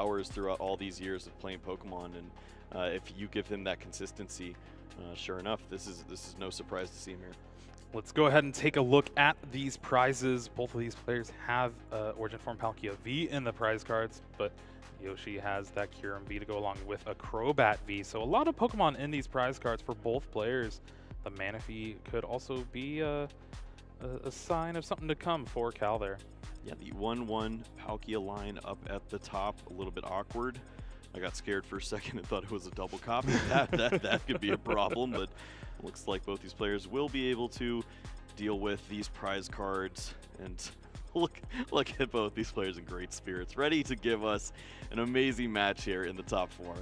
powers throughout all these years of playing Pokemon, and if you give him that consistency, sure enough, this is no surprise to see him here. Let's go ahead and take a look at these prizes. Both of these players have Origin Form Palkia V in the prize cards, but Yoshi has that Kyurem V to go along with a Crobat V. So a lot of Pokemon in these prize cards for both players. The Manaphy could also be a sign of something to come for Cal there. Yeah, the 1-1 Palkia line up at the top, a little bit awkward. I got scared for a second and thought it was a double copy. That could be a problem, but looks like both these players will be able to deal with these prize cards. And look at both these players in great spirits, ready to give us an amazing match here in the top 4.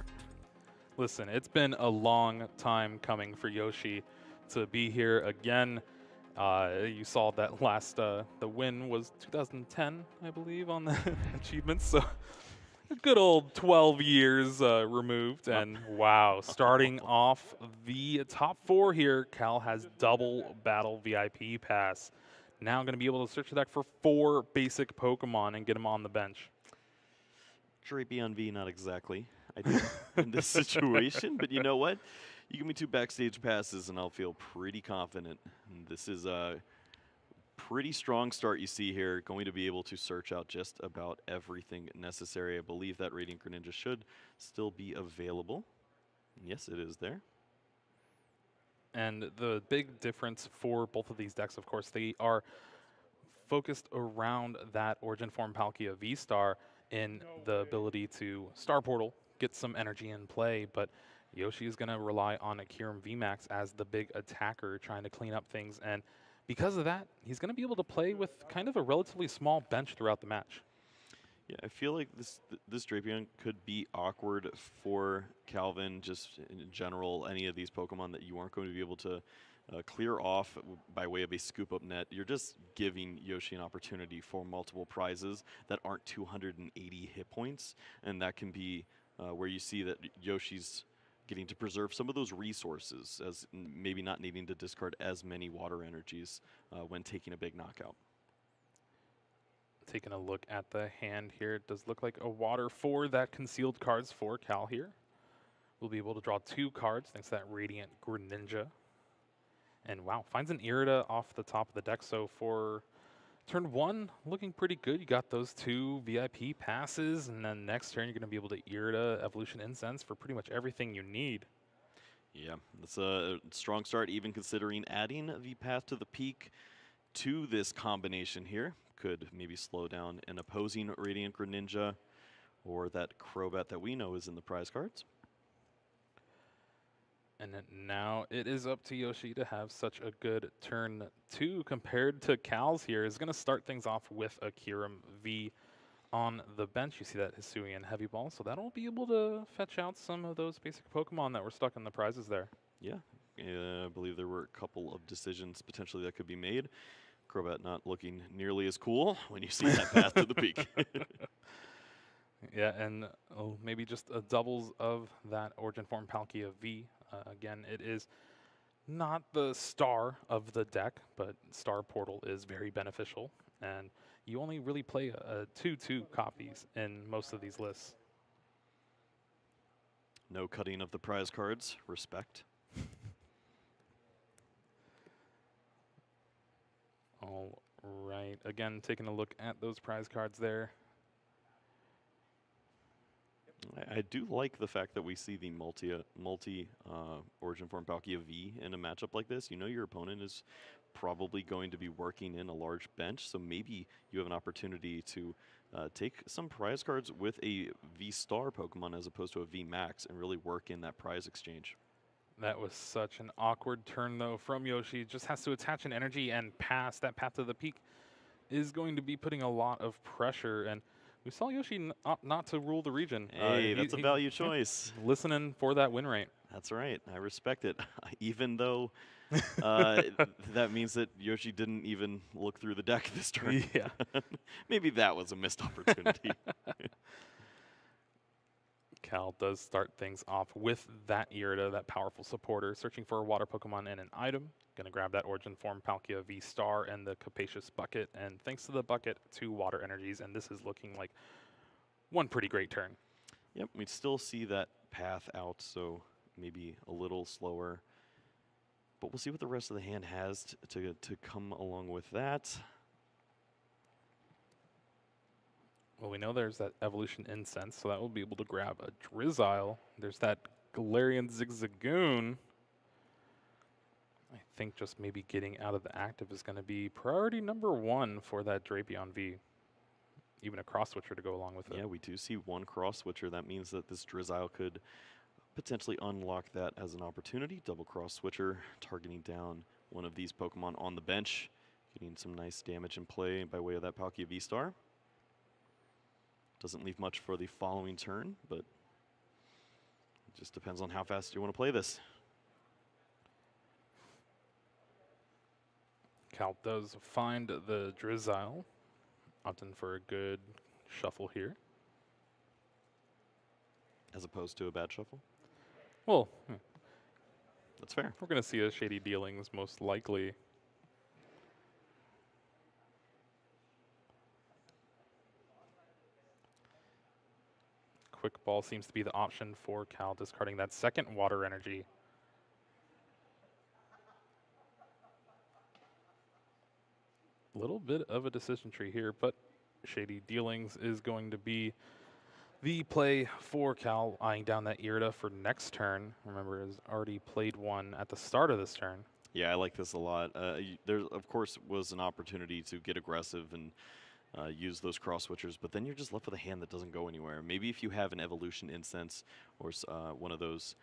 Listen, it's been a long time coming for Yoshi to be here again. You saw that last, the win was 2010, I believe, on the achievements. So a good old 12 years removed. And wow, starting off the top 4 here, Cal has double battle VIP pass. Now going to be able to search the deck for 4 basic Pokemon and get them on the bench. Drapion V, not exactly ideal in this situation, but you know what? You give me 2 backstage passes and I'll feel pretty confident. And this is a pretty strong start you see here, going to be able to search out just about everything necessary. I believe that Radiant Greninja should still be available. Yes, it is there. And the big difference for both of these decks, of course, they are focused around that Origin Form Palkia V-Star in the ability to Star Portal, get some energy in play, but Yoshi is going to rely on a Kyurem VMAX as the big attacker, trying to clean up things, and because of that, he's going to be able to play with kind of a relatively small bench throughout the match. Yeah, I feel like this Drapion could be awkward for Calvin, just in general, any of these Pokemon that you aren't going to be able to clear off by way of a scoop-up net. You're just giving Yoshi an opportunity for multiple prizes that aren't 280 hit points, and that can be where you see that Yoshi's getting to preserve some of those resources, as maybe not needing to discard as many water energies when taking a big knockout. Taking a look at the hand here, it does look like a water for that concealed cards for Cal here. We'll be able to draw 2 cards thanks to that Radiant Greninja. And wow, finds an Irida off the top of the deck. So for turn 1, looking pretty good. You got those 2 VIP passes, and then next turn you're going to be able to Irida Evolution Incense for pretty much everything you need. Yeah, that's a strong start, even considering adding the Path to the Peak to this combination here. Could maybe slow down an opposing Radiant Greninja or that Crobat that we know is in the prize cards. And now it is up to Yoshi to have such a good turn 2 compared to Cal's here. Is going to start things off with a Kyurem V on the bench. You see that Hisuian Heavy Ball, so that'll be able to fetch out some of those basic Pokemon that were stuck in the prizes there. Yeah, I believe there were a couple of decisions potentially that could be made. Crobat not looking nearly as cool when you see that Path to the Peak. Yeah, and maybe just a doubles of that Origin Form Palkia V. Again, it is not the star of the deck, but Star Portal is very beneficial. And you only really play 2/2 copies in most of these lists. No cutting of the prize cards. Respect. All right. Again, taking a look at those prize cards there. I do like the fact that we see the multi Origin Form Palkia V in a matchup like this. You know your opponent is probably going to be working in a large bench, so maybe you have an opportunity to take some prize cards with a V-Star Pokemon as opposed to a V-Max and really work in that prize exchange. That was such an awkward turn, though, from Yoshi. Just has to attach an energy and pass. That Path to the Peak is going to be putting a lot of pressure, and we saw Yoshi not to rule the region. Hey, that's a value choice. Listening for that win rate. That's right. I respect it. Even though that means that Yoshi didn't even look through the deck this turn. Yeah. Maybe that was a missed opportunity. Cal does start things off with that Irida, that powerful supporter, searching for a water Pokemon and an item. Gonna grab that Origin Form Palkia V-Star and the Capacious Bucket, and thanks to the bucket, 2 water energies, and this is looking like one pretty great turn. Yep, we still see that path out, so maybe a little slower. But we'll see what the rest of the hand has to come along with that. Well, we know there's that Evolution Incense, so that will be able to grab a Drizzile. There's that Galarian Zigzagoon. I think just maybe getting out of the active is going to be priority number 1 for that Drapion V. Even a cross switcher to go along with it. Yeah, we do see one cross switcher. That means that this Drizzile could potentially unlock that as an opportunity. Double cross switcher, targeting down one of these Pokemon on the bench, getting some nice damage in play by way of that Palkia V-Star. Doesn't leave much for the following turn, but it just depends on how fast you want to play this. Cal does find the Drizzile, opting for a good shuffle here. As opposed to a bad shuffle? Well, that's fair. We're going to see a Shady Dealings most likely. Quick Ball seems to be the option for Cal, discarding that second Water Energy. A little bit of a decision tree here, but Shady Dealings is going to be the play for Cal, eyeing down that Irida for next turn. Remember, has already played one at the start of this turn. Yeah, I like this a lot. There, of course, was an opportunity to get aggressive and use those cross switchers, but then you're just left with a hand that doesn't go anywhere. Maybe if you have an Evolution Incense or one of those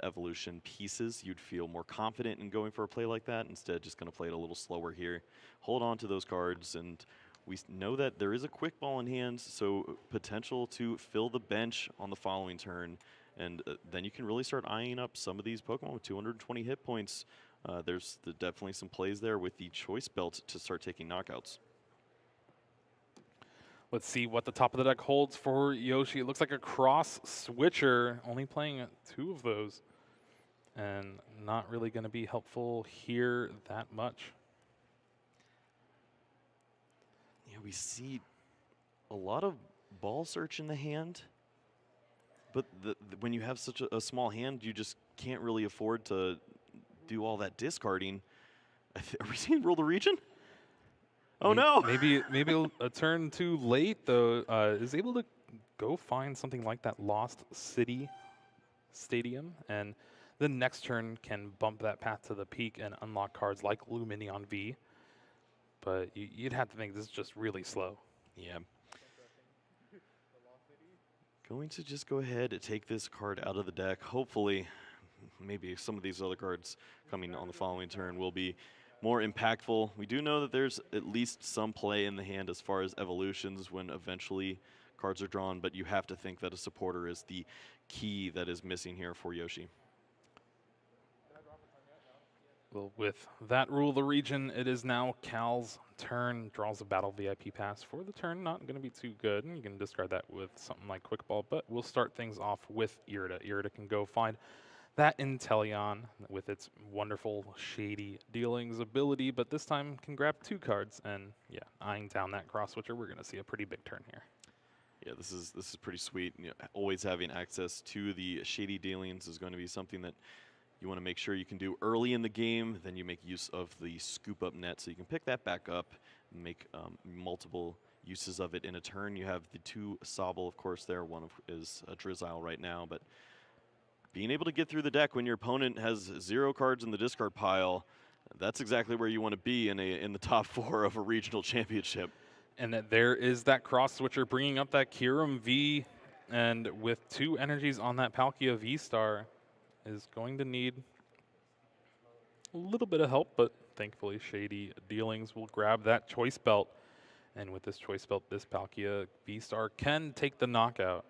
Evolution pieces, you'd feel more confident in going for a play like that. Instead, just going to play it a little slower here. Hold on to those cards, and we know that there is a Quick Ball in hand, so potential to fill the bench on the following turn, and then you can really start eyeing up some of these Pokemon with 220 hit points. There's definitely some plays there with the Choice Belt to start taking knockouts. Let's see what the top of the deck holds for Yoshi. It looks like a cross switcher, only playing 2 of those, and not really going to be helpful here that much. Yeah, we see a lot of ball search in the hand, but when you have such a small hand, you just can't really afford to do all that discarding. Are we seeing Rule the Region? Oh no! Maybe a turn too late though. Is able to go find something like that Lost City Stadium, and the next turn can bump that path to the peak and unlock cards like Lumineon V. But you'd have to think this is just really slow. Yeah. Going to just go ahead and take this card out of the deck. Hopefully, maybe some of these other cards coming on the following turn will be more impactful. We do know that there's at least some play in the hand as far as evolutions when eventually cards are drawn, but you have to think that a supporter is the key that is missing here for Yoshi. Well, with that Rule the Region, it is now Cal's turn. Draws a Battle VIP pass for the turn. Not going to be too good. You can discard that with something like Quick Ball, but we'll start things off with Irida. Irida can go find that Inteleon with its wonderful Shady Dealings ability, but this time can grab 2 cards. And yeah, eyeing down that cross switcher, we're going to see a pretty big turn here. Yeah, this is pretty sweet. You know, always having access to the Shady Dealings is going to be something that you want to make sure you can do early in the game. Then you make use of the Scoop Up net, so you can pick that back up and make multiple uses of it in a turn. You have the 2 Sobble, of course, there. One is a Drizzile right now, but being able to get through the deck when your opponent has 0 cards in the discard pile, that's exactly where you want to be in the top 4 of a regional championship. And that there is that cross switcher bringing up that Kyurem V, and with 2 energies on that Palkia V-Star, is going to need a little bit of help, but thankfully Shady Dealings will grab that Choice Belt. And with this Choice Belt, this Palkia V-Star can take the knockout.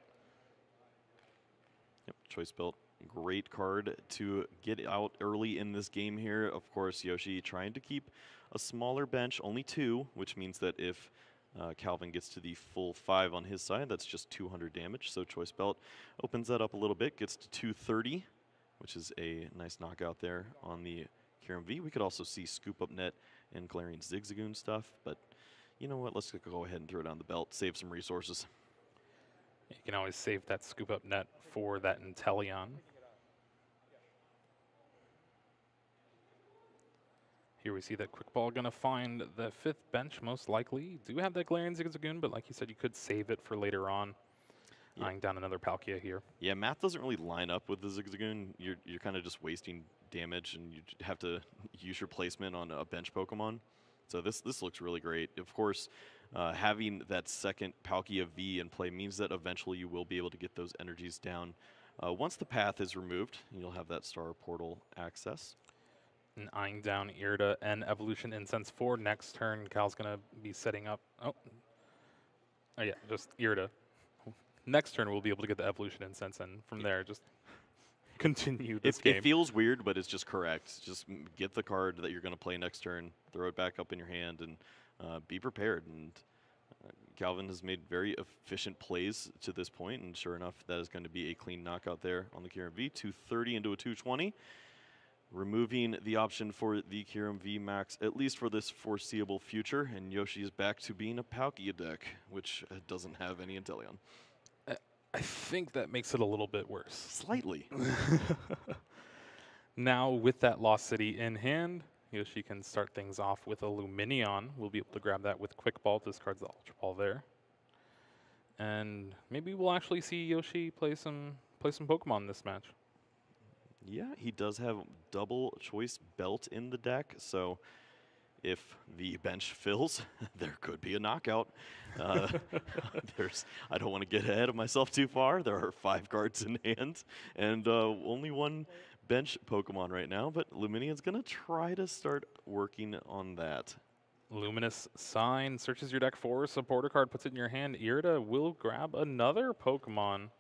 Yep, Choice Belt, great card to get out early in this game here. Of course, Yoshi trying to keep a smaller bench, only 2, which means that if Calvin gets to the full 5 on his side, that's just 200 damage. So Choice Belt opens that up a little bit, gets to 230, which is a nice knockout there on the Kyurem V. We could also see Scoop Up Net and Galarian Zigzagoon stuff, but you know what? Let's go ahead and throw down the belt, save some resources. You can always save that scoop up net for that Inteleon. Here we see that Quick Ball going to find the 5th bench most likely. Do have that Galarian Zigzagoon, but like you said, you could save it for later on. Yeah. Eyeing down another Palkia here. Yeah, math doesn't really line up with the Zigzagoon. You're kind of just wasting damage, and you have to use your placement on a bench Pokemon. So this looks really great. Of course, having that second Palkia V in play means that eventually you will be able to get those energies down. Once the path is removed, you'll have that Star Portal access. And eyeing down Irida and Evolution Incense for next turn. Cal's going to be setting up. Oh, yeah, just Irida. Next turn, we'll be able to get the Evolution Incense, and from there, just continue this game. It feels weird, but it's just correct. Just get the card that you're going to play next turn, throw it back up in your hand, and be prepared. And Calvin has made very efficient plays to this point, and sure enough, that is going to be a clean knockout there on the Kyurem V. 230 into a 220. Removing the option for the Kyurem V Max, at least for this foreseeable future, and Yoshi is back to being a Palkia deck, which doesn't have any Inteleon. I think that makes it a little bit worse. Slightly. Now, with that Lost City in hand, Yoshi can start things off with a Lumineon. We'll be able to grab that with Quick Ball, discards the Ultra Ball there. And maybe we'll actually see Yoshi play some Pokemon in this match. Yeah, he does have double choice belt in the deck, so if the bench fills, there could be a knockout. I don't want to get ahead of myself too far. There are 5 cards in hand and only 1 bench Pokemon right now, but Lumineon's going to try to start working on that. Luminous Sign searches your deck for a supporter card, puts it in your hand. Irida will grab another Pokemon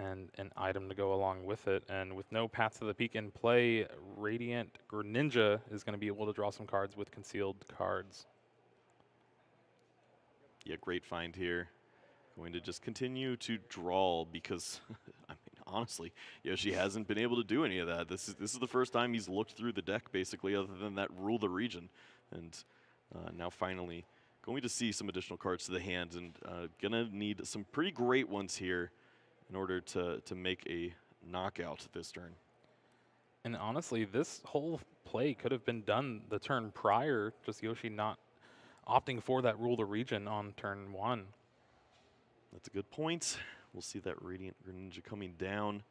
and an item to go along with it. And with no Path to the Peak in play, Radiant Greninja is going to be able to draw some cards with concealed cards. Yeah, great find here. Going to just continue to draw because, I mean, honestly, Yoshi hasn't been able to do any of that. This is the first time he's looked through the deck, basically, other than that Rule the Region. And now finally going to see some additional cards to the hand, and going to need some pretty great ones here in order to make a knockout this turn. And honestly, this whole play could have been done the turn prior, just Yoshi not opting for that Rule the Region on turn 1. That's a good point. We'll see that Radiant Greninja coming down.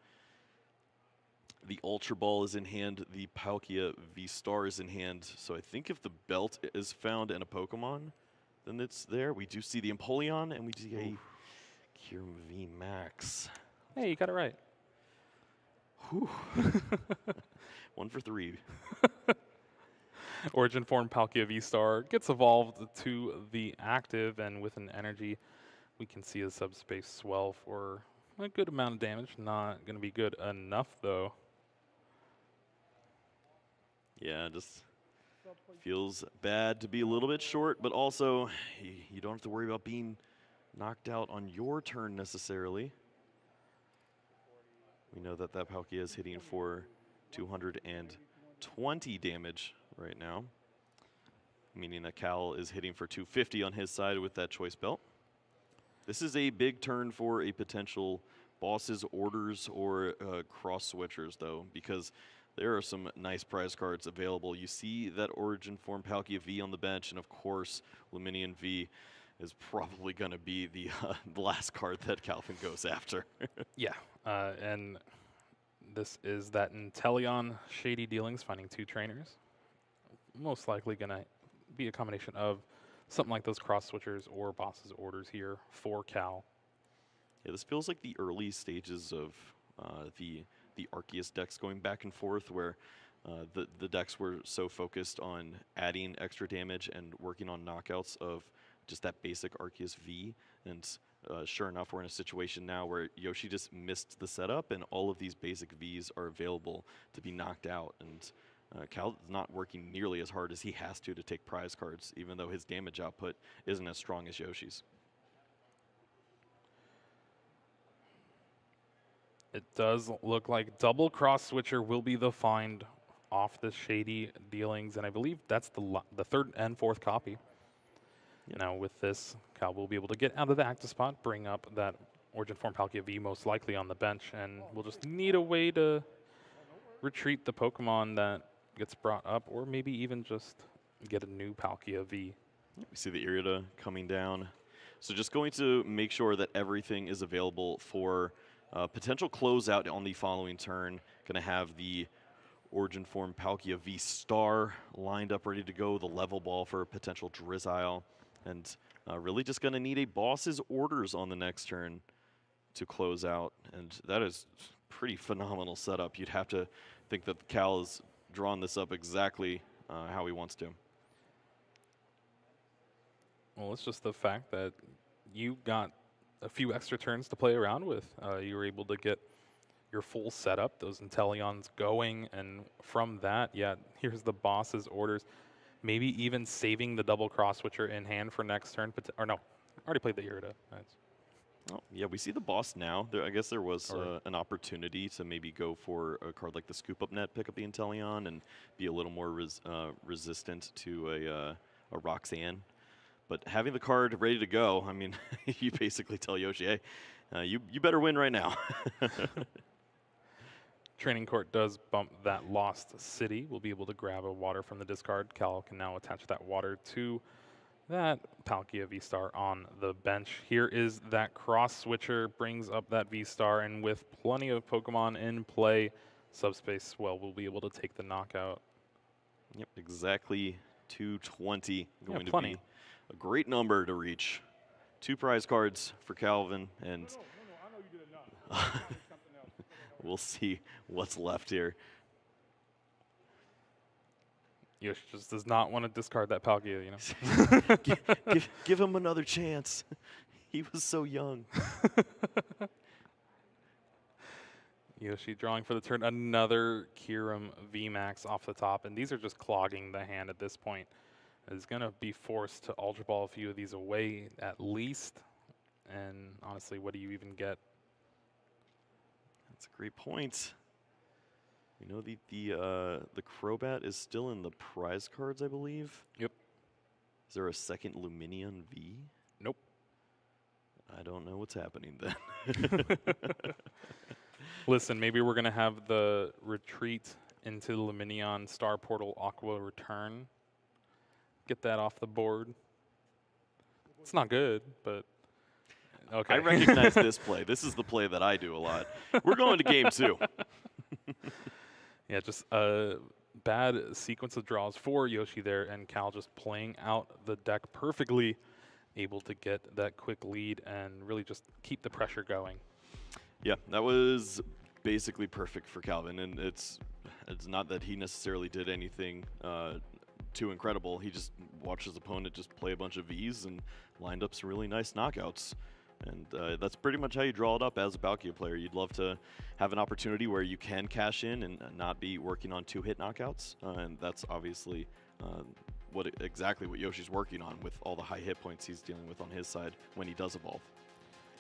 The Ultra Ball is in hand. The Palkia V-Star is in hand. So I think if the belt is found in a Pokemon, then it's there. We do see the Empoleon, and we see a Kyurem V Max. Hey, you got it right. Whew. 1 for 3. Origin Form Palkia V-Star gets evolved to the active, and with an energy, we can see a subspace swell for a good amount of damage. Not going to be good enough, though. Yeah, just feels bad to be a little bit short, but also you don't have to worry about being knocked out on your turn necessarily. We know that Palkia is hitting for 220 damage right now, meaning that Cal is hitting for 250 on his side with that choice belt. This is a big turn for a potential boss's orders or cross switchers, though, because there are some nice prize cards available. You see that Origin Form Palkia V on the bench, and of course, Lumineon V is probably going to be the last card that Calvin goes after. Yeah, and this is that Inteleon Shady Dealings, finding 2 trainers. Most likely going to be a combination of something like those cross switchers or boss's orders here for Cal. Yeah, this feels like the early stages of the Arceus decks going back and forth, where the decks were so focused on adding extra damage and working on knockouts of just that basic Arceus V. And sure enough, we're in a situation now where Yoshi just missed the setup, and all of these basic Vs are available to be knocked out. And Cal is not working nearly as hard as he has to take prize cards, even though his damage output isn't as strong as Yoshi's. It does look like double cross switcher will be the find off the Shady Dealings, and I believe that's the 3rd and 4th copy. Yep. Now with this, Cal will be able to get out of the active spot, bring up that Origin Form Palkia V most likely on the bench, and we'll just need a way to retreat the Pokemon that gets brought up, or maybe even just get a new Palkia V. We see the Irida coming down. So just going to make sure that everything is available for potential closeout on the following turn. Going to have the Origin Form Palkia V Star lined up, ready to go. The level ball for a potential Drizzile. And really just going to need a boss's orders on the next turn to close out. And that is pretty phenomenal setup. You'd have to think that Cal has drawn this up exactly how he wants to. Well, it's just the fact that you got a few extra turns to play around with. You were able to get your full setup, those Inteleons going, and from that, yeah, here's the boss's orders. Maybe even saving the double cross switcher in hand for next turn. Or no, already played the Irida. Oh, yeah, we see the boss now. I guess there was an opportunity to maybe go for a card like the Scoop Up Net, pick up the Inteleon, and be a little more resistant to a Roxanne. But having the card ready to go, I mean, you basically tell Yoshi, hey, you better win right now. Training Court does bump that Lost City. We'll be able to grab a water from the discard. Cal can now attach that water to that Palkia V-Star on the bench. Here is that cross switcher, brings up that V-Star, and with plenty of Pokemon in play, Subspace Swell will be able to take the knockout. Yep, exactly 220. Going to plenty. be a great number to reach. 2 prize cards for Calvin, and we'll see what's left here. Yoshi just does not want to discard that Palkia, you know. give him another chance. He was so young. Yoshi drawing for the turn another Kyurem VMAX off the top, and these are just clogging the hand at this point. Is going to be forced to Ultra Ball a few of these away at least. And honestly, what do you even get? That's a great point. You know, the Crobat is still in the prize cards, I believe. Yep. Is there a second Luminion V? Nope. I don't know what's happening then. Listen, maybe we're going to have the retreat into the Luminion Star Portal Aqua return. Get that off the board. It's not good, but okay. I recognize this play. This is the play that I do a lot. We're going to game 2. Yeah, just a bad sequence of draws for Yoshi there, and Cal just playing out the deck perfectly, able to get that quick lead and really just keep the pressure going. Yeah, that was basically perfect for Calvin, and it's not that he necessarily did anything too incredible. He just watched his opponent just play a bunch of Vs and lined up some really nice knockouts. And that's pretty much how you draw it up as a Palkia player. You'd love to have an opportunity where you can cash in and not be working on 2-hit knockouts. And that's obviously exactly what Yoshi's working on with all the high hit points he's dealing with on his side when he does evolve.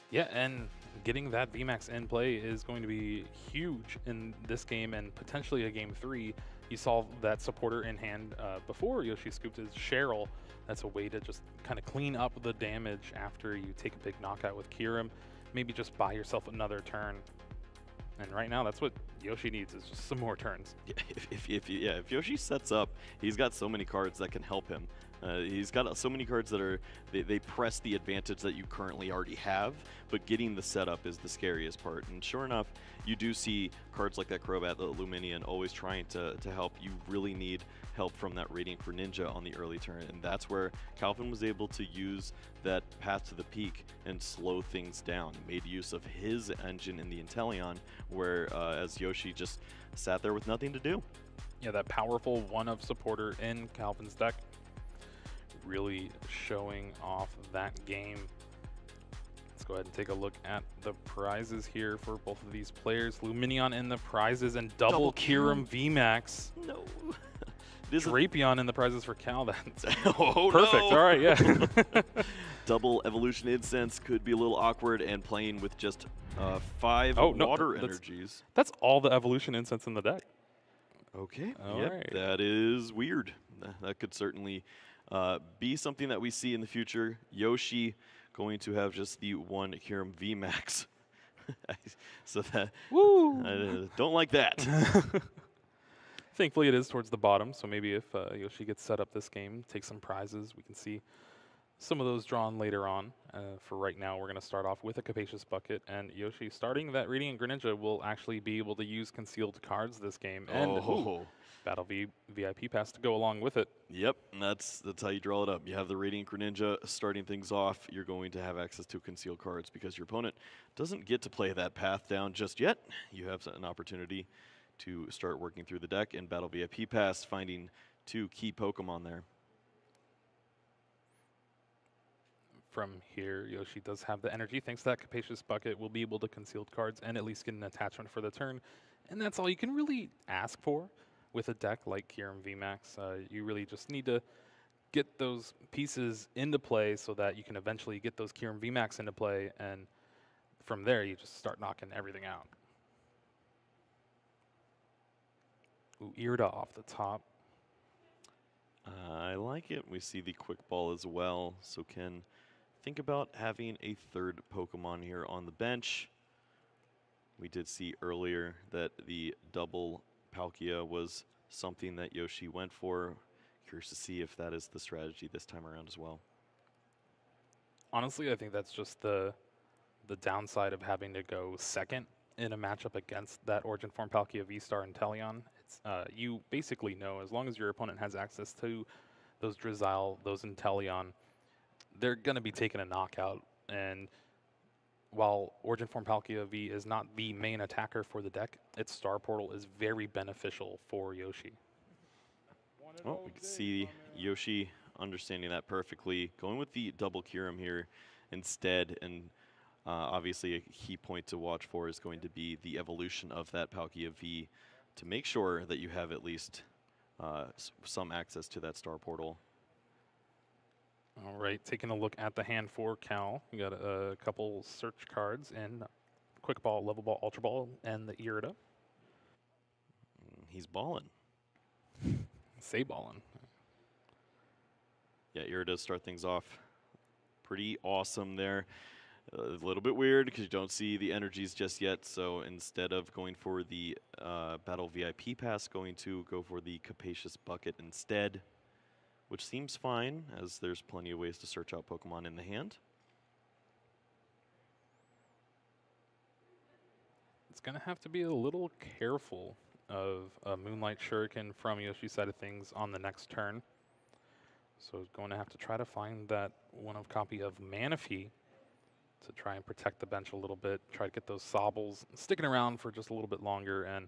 Yeah, and getting that VMAX in play is going to be huge in this game and potentially a game 3. You saw that supporter in hand before Yoshi scooped his Cheryl. That's a way to just kind of clean up the damage after you take a big knockout with Kyurem. Maybe just buy yourself another turn. And right now, that's what Yoshi needs, is just some more turns. Yeah, if Yoshi sets up, he's got so many cards that can help him. He's got so many cards that they press the advantage that you currently already have, but getting the setup is the scariest part. And sure enough, you do see cards like that Crobat, the Luminion, always trying to help. You really need help from that Radiant Greninja on the early turn, and that's where Calvin was able to use that path to the peak and slow things down. He made use of his engine in the Inteleon, where as Yoshi just sat there with nothing to do. Yeah, that powerful one-of supporter in Calvin's deck really showing off that game. Let's go ahead and take a look at the prizes here for both of these players. Luminion in the prizes and double Kyurem VMAX. No. Drapion in the prizes for Cal. That's oh, perfect. No. All right, yeah. Double Evolution Incense could be a little awkward, and playing with just 5 water energies. That's all the Evolution Incense in the deck. Okay. All yep, right. That is weird. That could certainly be something that we see in the future. Yoshi going to have just the one Kyurem VMAX. So that Woo! I don't like that. Thankfully, it is towards the bottom, so maybe if Yoshi gets set up this game, take some prizes, we can see some of those drawn later on. For right now, we're going to start off with a Capacious Bucket, and Yoshi, starting that Radiant Greninja, will actually be able to use concealed cards this game, and Battle VIP Pass to go along with it. Yep, and that's how you draw it up. You have the Radiant Greninja starting things off. You're going to have access to concealed cards because your opponent doesn't get to play that path down just yet. You have an opportunity to start working through the deck and Battle VIP Pass, finding 2 key Pokemon there. From here, Yoshi does have the energy. Thanks to that Capacious Bucket, we'll be able to concealed cards and at least get an attachment for the turn. And that's all you can really ask for with a deck like Kyurem VMAX. You really just need to get those pieces into play so that you can eventually get those Kyurem VMAX into play, and from there you just start knocking everything out. Ooh, Irida off the top. I like it. We see the Quick Ball as well, so can think about having a third Pokemon here on the bench. We did see earlier that the double Palkia was something that Yoshi went for. Curious to see if that is the strategy this time around as well. Honestly, I think that's just the downside of having to go second in a matchup against that Origin Form Palkia V-Star Inteleon. It's, you basically know, as long as your opponent has access to those Drizzile, those Inteleon, they're going to be taking a knockout. And while Origin Form Palkia V is not the main attacker for the deck, its Star Portal is very beneficial for Yoshi. Well, we can see Yoshi understanding that perfectly, going with the double Kyurem here instead, and obviously a key point to watch for is going to be the evolution of that Palkia V to make sure that you have at least some access to that Star Portal. All right, taking a look at the hand for Cal. We got a couple search cards and Quick Ball, Level Ball, Ultra Ball, and the Irida. He's balling. Say ballin'. Yeah, Irida start things off pretty awesome there. A little bit weird because you don't see the energies just yet, so instead of going for the Battle VIP Pass, going to go for the Capacious Bucket instead, which seems fine, as there's plenty of ways to search out Pokemon in the hand. It's going to have to be a little careful of a Moonlight Shuriken from Yoshi's side of things on the next turn. So it's going to have to try to find that one-of copy of Manaphy to try and protect the bench a little bit, try to get those Sobbles sticking around for just a little bit longer, and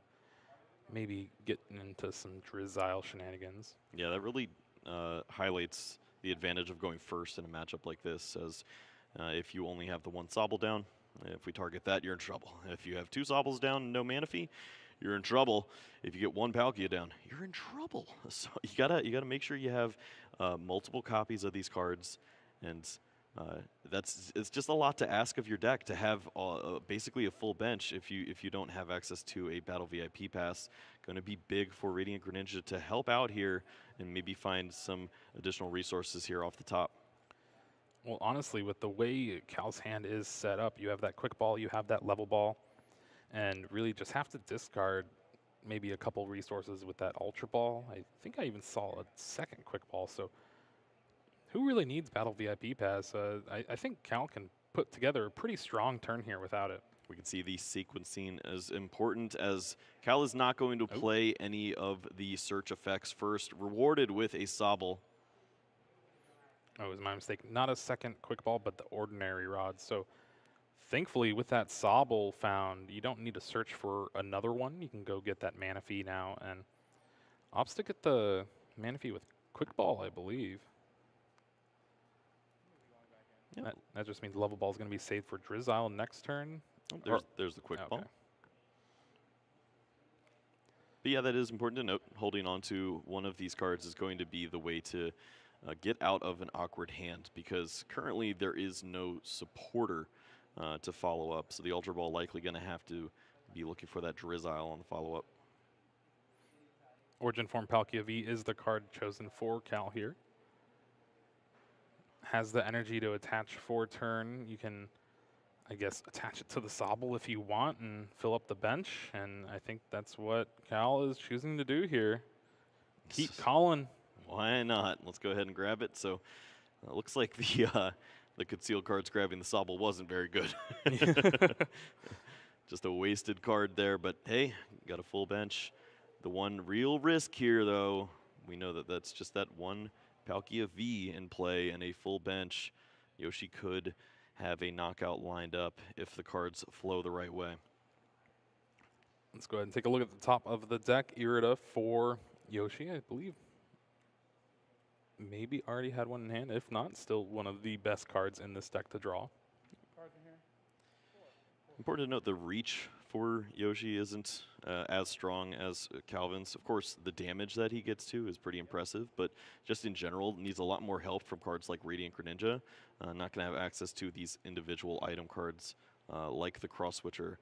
maybe getting into some Drizzile shenanigans. Yeah, that really highlights the advantage of going first in a matchup like this, as if you only have the one Sobble down, if we target that, you're in trouble. If you have 2 Sobbles down and no Manaphy, you're in trouble. If you get 1 Palkia down, you're in trouble. So you gotta make sure you have multiple copies of these cards, and it's just a lot to ask of your deck to have basically a full bench if you don't have access to a Battle VIP Pass. Going to be big for Radiant Greninja to help out here and maybe find some additional resources here off the top. Well, honestly, with the way Cal's hand is set up, you have that Quick Ball, you have that Level Ball, and really just have to discard maybe a couple resources with that Ultra Ball. I think I even saw a second Quick Ball, so who really needs Battle VIP Pass? I think Cal can put together a pretty strong turn here without it. We can see the sequencing as important, as Cal is not going to play any of the search effects first, rewarded with a Sobble. Oh, it was my mistake. Not a second Quick Ball, but the ordinary Rod. So thankfully, with that Sobble found, you don't need to search for another one. You can go get that Manaphy now, and opts to get the Manaphy with Quick Ball, I believe. Yep. That just means Level Ball is going to be saved for Drizzile next turn. Oh, there's the Quick Ball. But yeah, that is important to note. Holding on to one of these cards is going to be the way to get out of an awkward hand, because currently there is no supporter to follow up. So the Ultra Ball likely going to have to be looking for that Drizzile on the follow-up. Origin Form Palkia V is the card chosen for Cal here. has the energy to attach for turn. You can, I guess, attach it to the Sobble if you want and fill up the bench. And I think that's what Cal is choosing to do here. Keep calling. Why not? Let's go ahead and grab it. So it looks like the concealed cards grabbing the Sobble wasn't very good. Just a wasted card there, but hey, got a full bench. The one real risk here, though, we know that that's just that one Palkia V in play and a full bench. Yoshi could have a knockout lined up if the cards flow the right way. Let's go ahead and take a look at the top of the deck. Irida for Yoshi, I believe. Maybe already had one in hand. If not, still one of the best cards in this deck to draw. Important to note the reach for Yoshi isn't as strong as Calvin's. Of course, the damage that he gets to is pretty impressive, but just in general, needs a lot more help from cards like Radiant Greninja. Not going to have access to these individual item cards like the Cross Switcher.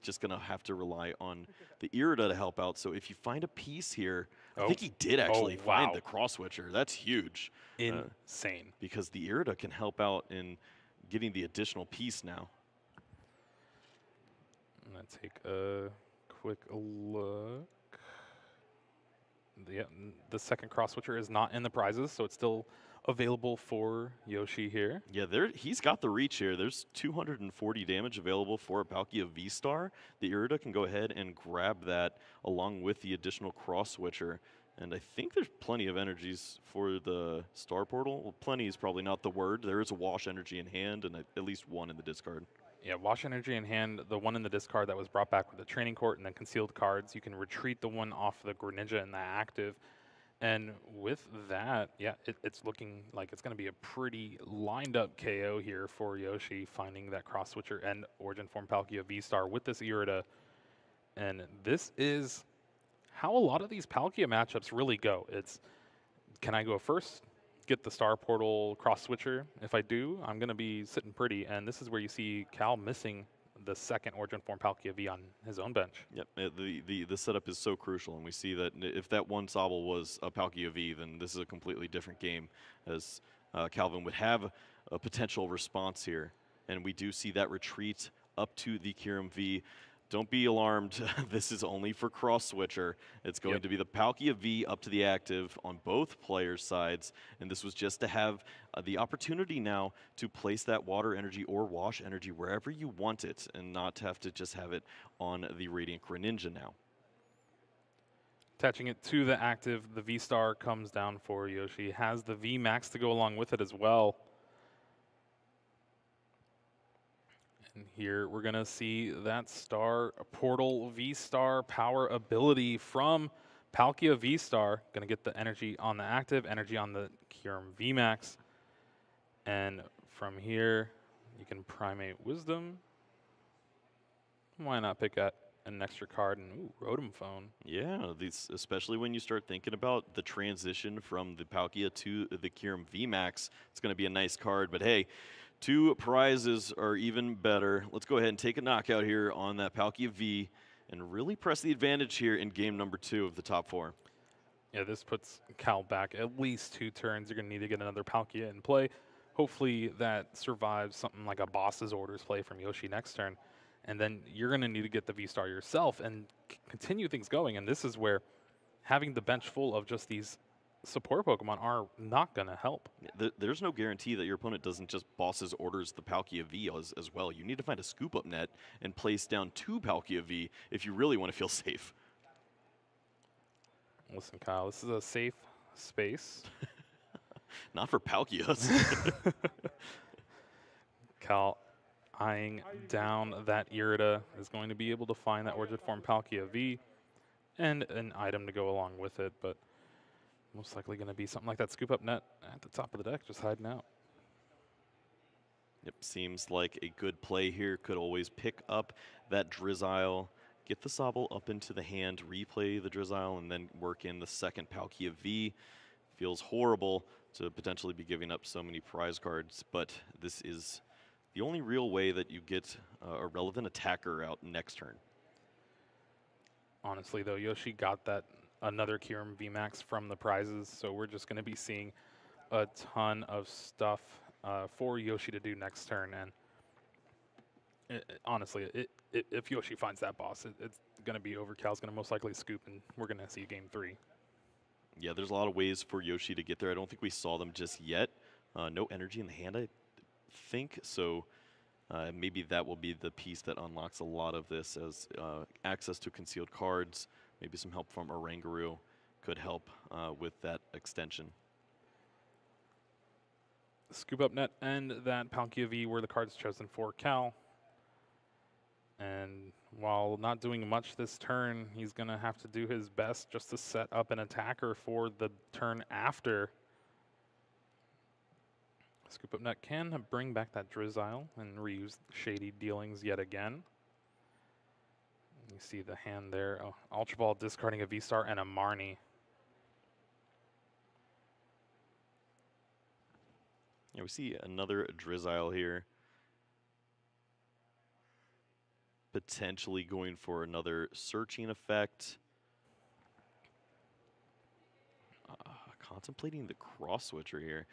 Just going to have to rely on the Irida to help out. So if you find a piece here, I think he did actually find the Cross Switcher. That's huge. Insane. Because the Irida can help out in getting the additional piece now. I'm going to take a quick look. The second Cross Switcher is not in the prizes, so it's still available for Yoshi here. Yeah, he's got the reach here. There's 240 damage available for a Palkia V-Star. The Irida can go ahead and grab that along with the additional Cross Switcher. And I think there's plenty of energies for the Star Portal. Well, plenty is probably not the word. There is a Wash Energy in hand and at least one in the discard. Yeah, Wash Energy in hand, the one in the discard that was brought back with the Training Court and then concealed cards. You can retreat the one off the Greninja and the active. And with that, yeah, it's looking like it's going to be a pretty lined up KO here for Yoshi, finding that Cross Switcher and Origin Form Palkia V-Star with this Irida. And this is how a lot of these Palkia matchups really go. It's, can I go first? Get the Star Portal Cross Switcher. If I do, I'm going to be sitting pretty. And this is where you see Cal missing the second Origin Form Palkia V on his own bench. Yep, the setup is so crucial, and we see that if that one Sobble was a Palkia V, then this is a completely different game, as Calvin would have a potential response here. And we do see that retreat up to the Kyurem V. Don't be alarmed. This is only for Cross Switcher. It's going to be the Palkia V up to the active on both players' sides. And this was just to have the opportunity now to place that Water Energy or Wash Energy wherever you want it and not have to just have it on the Radiant Greninja now. Attaching it to the active, the V-Star comes down for Yoshi. Has the V-Max to go along with it as well. And here we're going to see that Star Portal V-Star power ability from Palkia V-Star. Going to get the energy on the active, energy on the Kyurem V-Max. And from here, you can Primate Wisdom. Why not pick up an extra card and Rotom Phone? Yeah, especially when you start thinking about the transition from the Palkia to the Kyurem V-Max. It's going to be a nice card, but hey, 2 prizes are even better. Let's go ahead and take a knockout here on that Palkia V and really press the advantage here in game number 2 of the top 4. Yeah, this puts Cal back at least 2 turns. You're going to need to get another Palkia in play. Hopefully that survives something like a boss's orders play from Yoshi next turn. And then you're going to need to get the V-Star yourself and continue things going. And this is where having the bench full of just these support Pokemon are not going to help. There's no guarantee that your opponent doesn't just boss's orders the Palkia V as well. You need to find a scoop up net and place down 2 Palkia V if you really want to feel safe. Listen, Kyle, this is a safe space. Not for Palkias. Cal eyeing down that Irida is going to be able to find that Origin Form Palkia V and an item to go along with it, but most likely going to be something like that scoop up net at the top of the deck, just hiding out. Yep, seems like a good play here. Could always pick up that Drizzile, get the Sobble up into the hand, replay the Drizzile, and then work in the second Palkia V. Feels horrible to potentially be giving up so many prize cards, but this is the only real way that you get a relevant attacker out next turn. Honestly, though, Yoshi got that another Kyurem VMAX from the prizes, so we're just going to be seeing a ton of stuff for Yoshi to do next turn, and honestly, if Yoshi finds that boss, it's going to be over. Cal's going to most likely scoop, and we're going to see game 3. Yeah, there's a lot of ways for Yoshi to get there. I don't think we saw them just yet. No energy in the hand, I think. So maybe that will be the piece that unlocks a lot of this, as access to concealed cards, maybe some help from Oranguru could help with that extension. Scoop up net and that Palkia V were the cards chosen for Cal. And while not doing much this turn, he's going to have to do his best just to set up an attacker for the turn after. Scoop Up Net can bring back that Drizzile and reuse Shady Dealings yet again. You see the hand there. Oh, Ultra Ball discarding a V-Star and a Marnie. Yeah, we see another Drizzile here. Potentially going for another searching effect. Contemplating the cross switcher here.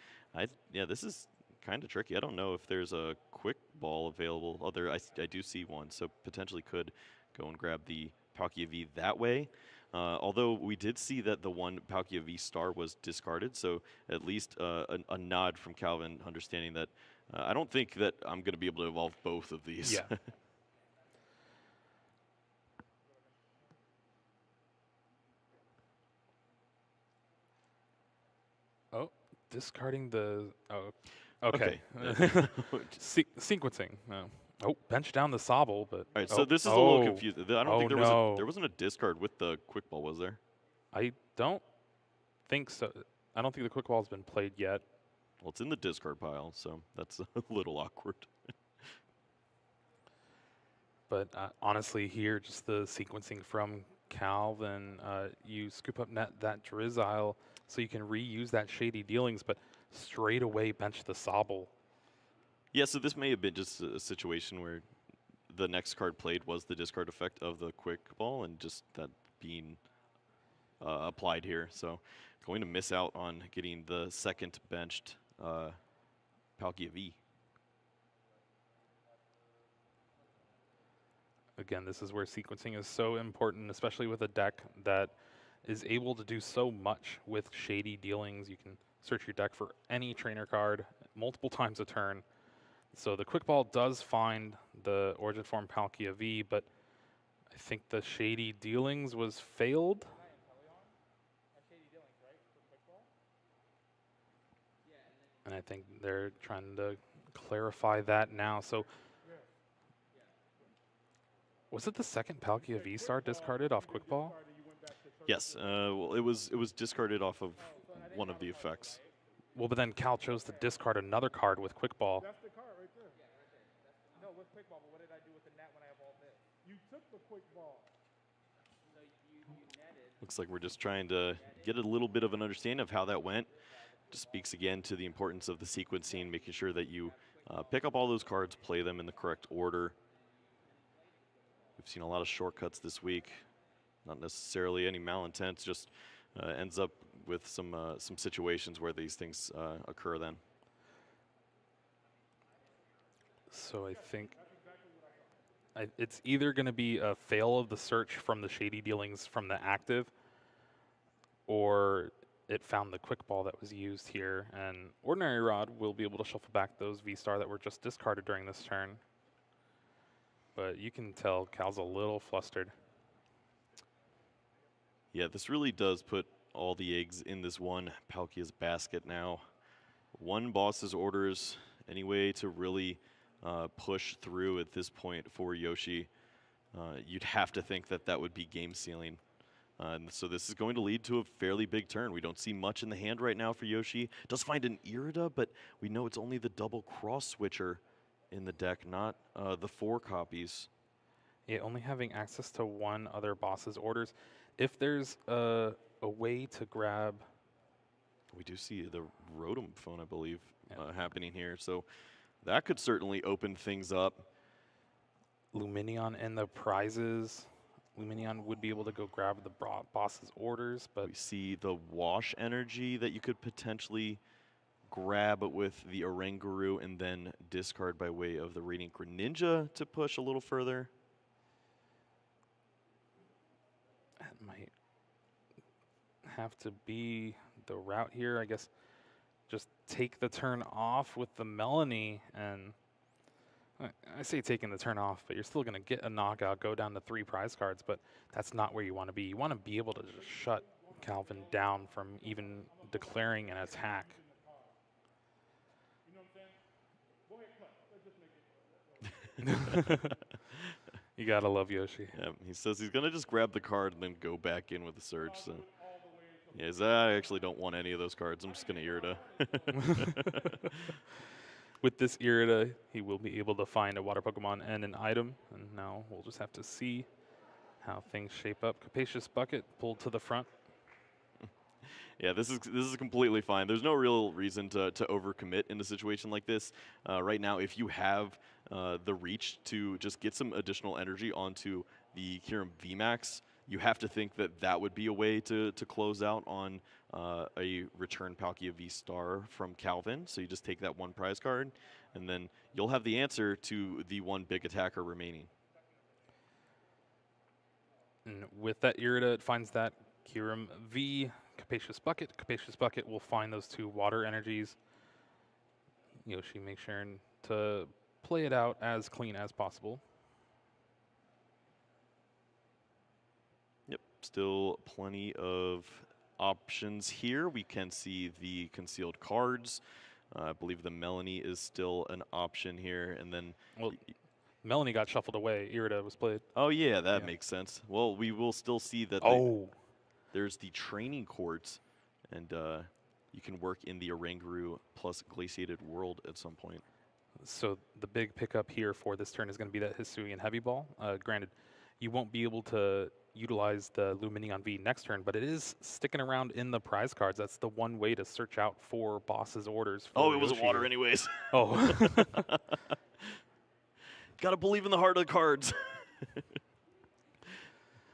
Yeah, this is kind of tricky. I don't know if there's a quick ball available. Oh, I do see one, so potentially could go and grab the Palkia V that way. Although we did see that the one Palkia V star was discarded, so at least a nod from Calvin, understanding that I don't think that I'm going to be able to evolve both of these. Yeah. Oh, discarding the. Oh, okay. Sequencing. No. Oh, bench down the Sobble, but. All right, so this is a little confusing. I don't think there wasn't a discard with the quick ball, was there? I don't think so. I don't think the quick ball has been played yet. Well, it's in the discard pile, so that's a little awkward. But honestly, here, just the sequencing from Calvin, you scoop up net that Drizzile so you can reuse that Shady Dealings, but straight away bench the Sobble. Yeah, so this may have been just a situation where the next card played was the discard effect of the quick ball, and just that being applied here. So going to miss out on getting the second benched Palkia V. Again, this is where sequencing is so important, especially with a deck that is able to do so much with Shady Dealings. You can search your deck for any trainer card multiple times a turn. So the quick ball does find the Origin Form Palkia V, but I think the Shady Dealings was failed. And I think they're trying to clarify that now. So was it the second Palkia V-Star discarded off quick ball? Yes, well, it was discarded off of one of the effects. Well, but then Cal chose to discard another card with quick ball. That's the card right there. No, with quick ball, but what did I do with the net when I evolved it? You took the quick ball. So you netted. Looks like we're just trying to get a little bit of an understanding of how that went. Just speaks again to the importance of the sequencing, making sure that you pick up all those cards, play them in the correct order. We've seen a lot of shortcuts this week. Not necessarily any malintent, just ends up with some situations where these things occur then. So I think it's either going to be a fail of the search from the Shady Dealings from the active, or it found the quick ball that was used here, and Ordinary Rod will be able to shuffle back those V-Star that were just discarded during this turn. But you can tell Cal's a little flustered. Yeah, this really does put all the eggs in this one Palkia's basket now. One boss's orders, any way to really push through at this point for Yoshi, you'd have to think that that would be game sealing. And so this is going to lead to a fairly big turn. We don't see much in the hand right now for Yoshi. Does find an Irida, but we know it's only the double cross switcher in the deck, not the 4 copies. Yeah, only having access to one other boss's orders. If there's a way to grab... We do see the Rotom phone, I believe, happening here. So that could certainly open things up. Luminion and the prizes. Luminion would be able to go grab the boss's orders, but... We see the wash energy that you could potentially grab with the Oranguru and then discard by way of the Radiant Greninja to push a little further. That might have to be the route here, I guess. Just take the turn off with the Melanie, and I say taking the turn off, but you're still going to get a knockout, go down to 3 prize cards, but that's not where you want to be. You want to be able to just shut Calvin down from even declaring an attack. You gotta love Yoshi. Yeah, he says he's gonna just grab the card and then go back in with the Surge. So yeah, I actually don't want any of those cards. I'm just gonna Irida. With this Irida, he will be able to find a water Pokemon and an item, and now we'll just have to see how things shape up. Capacious Bucket pulled to the front. Yeah, this is completely fine. There's no real reason to overcommit in a situation like this. Right now, if you have the reach to just get some additional energy onto the Kyurem VMAX, you have to think that that would be a way to close out on a return Palkia V-Star from Calvin. So you just take that 1 prize card, and then you'll have the answer to the 1 big attacker remaining. And with that Irida, it finds that Kyurem V. Capacious Bucket. Capacious Bucket will find those 2 water energies. Yoshi makes sure to play it out as clean as possible. Yep, still plenty of options here. We can see the concealed cards. I believe the Melanie is still an option here, and then... Well, Melanie got shuffled away. Irida was played. Oh, yeah, that makes sense. Well, we will still see that there's the training courts, and you can work in the Oranguru plus Glaciated World at some point. So the big pickup here for this turn is going to be that Hisuian Heavy Ball. Granted, you won't be able to utilize the Lumineon V next turn, but it is sticking around in the prize cards. That's the one way to search out for boss's orders. For it was Yoshi. water anyways. Oh. Gotta believe in the heart of the cards.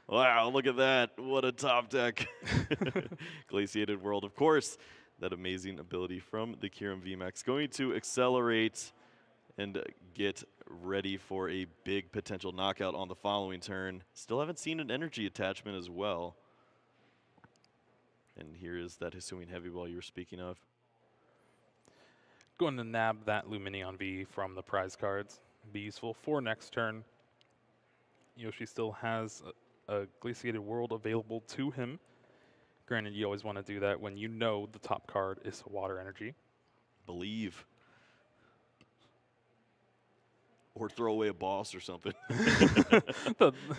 Wow, look at that. What a top deck. Glaciated World, of course. That amazing ability from the Kyurem VMAX. Going to accelerate and get ready for a big potential knockout on the following turn. Still haven't seen an energy attachment as well. And here is that Hisuian Heavy Ball you were speaking of. Going to nab that Lumineon V from the prize cards. Be useful for next turn. Yoshi still has a Glaciated World available to him. Granted, you always want to do that when you know the top card is a water energy. Believe. Or throw away a boss or something.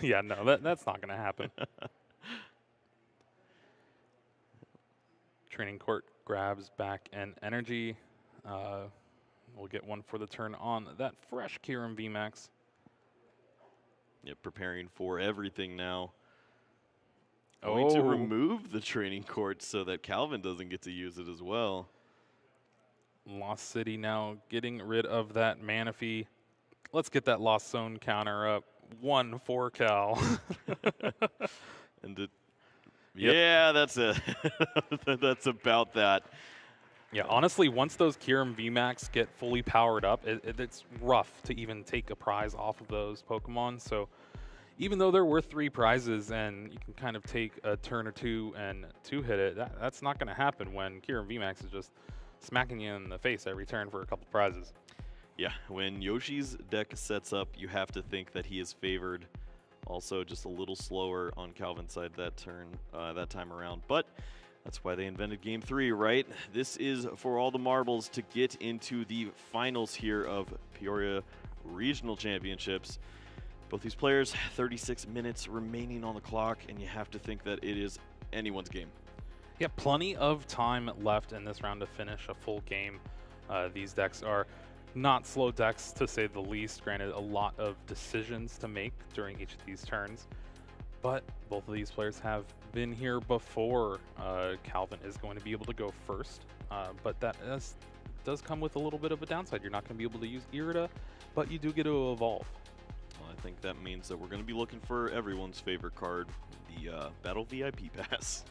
Yeah, no, that's not going to happen. Training Court grabs back an energy. We'll get 1 for the turn on that fresh Kyurem VMAX. Yeah, preparing for everything now. Going to remove the training court so that Calvin doesn't get to use it as well. Lost City now getting rid of that Manaphy. Let's get that Lost Zone counter up. 1 for Cal. And yeah, that's it. That's about that. Yeah, honestly, once those Kyurem VMAX get fully powered up, it's rough to even take a prize off of those Pokemon. So even though there were 3 prizes and you can kind of take a turn or 2 and 2-hit it, that's not going to happen when Kyurem VMAX is just smacking you in the face every turn for a couple prizes. Yeah, when Yoshi's deck sets up, you have to think that he is favored. Also, just a little slower on Calvin's side that time around. But that's why they invented Game 3, right? This is for all the marbles to get into the finals here of Peoria Regional Championships. Both these players, 36 minutes remaining on the clock, and you have to think that it is anyone's game. Yeah, plenty of time left in this round to finish a full game. These decks are not slow decks, to say the least. Granted, a lot of decisions to make during each of these turns. But both of these players have been here before. Calvin is going to be able to go first, but that does come with a little bit of a downside. You're not going to be able to use Irida, but you do get to evolve. Well, I think that means that we're going to be looking for everyone's favorite card, the Battle VIP Pass.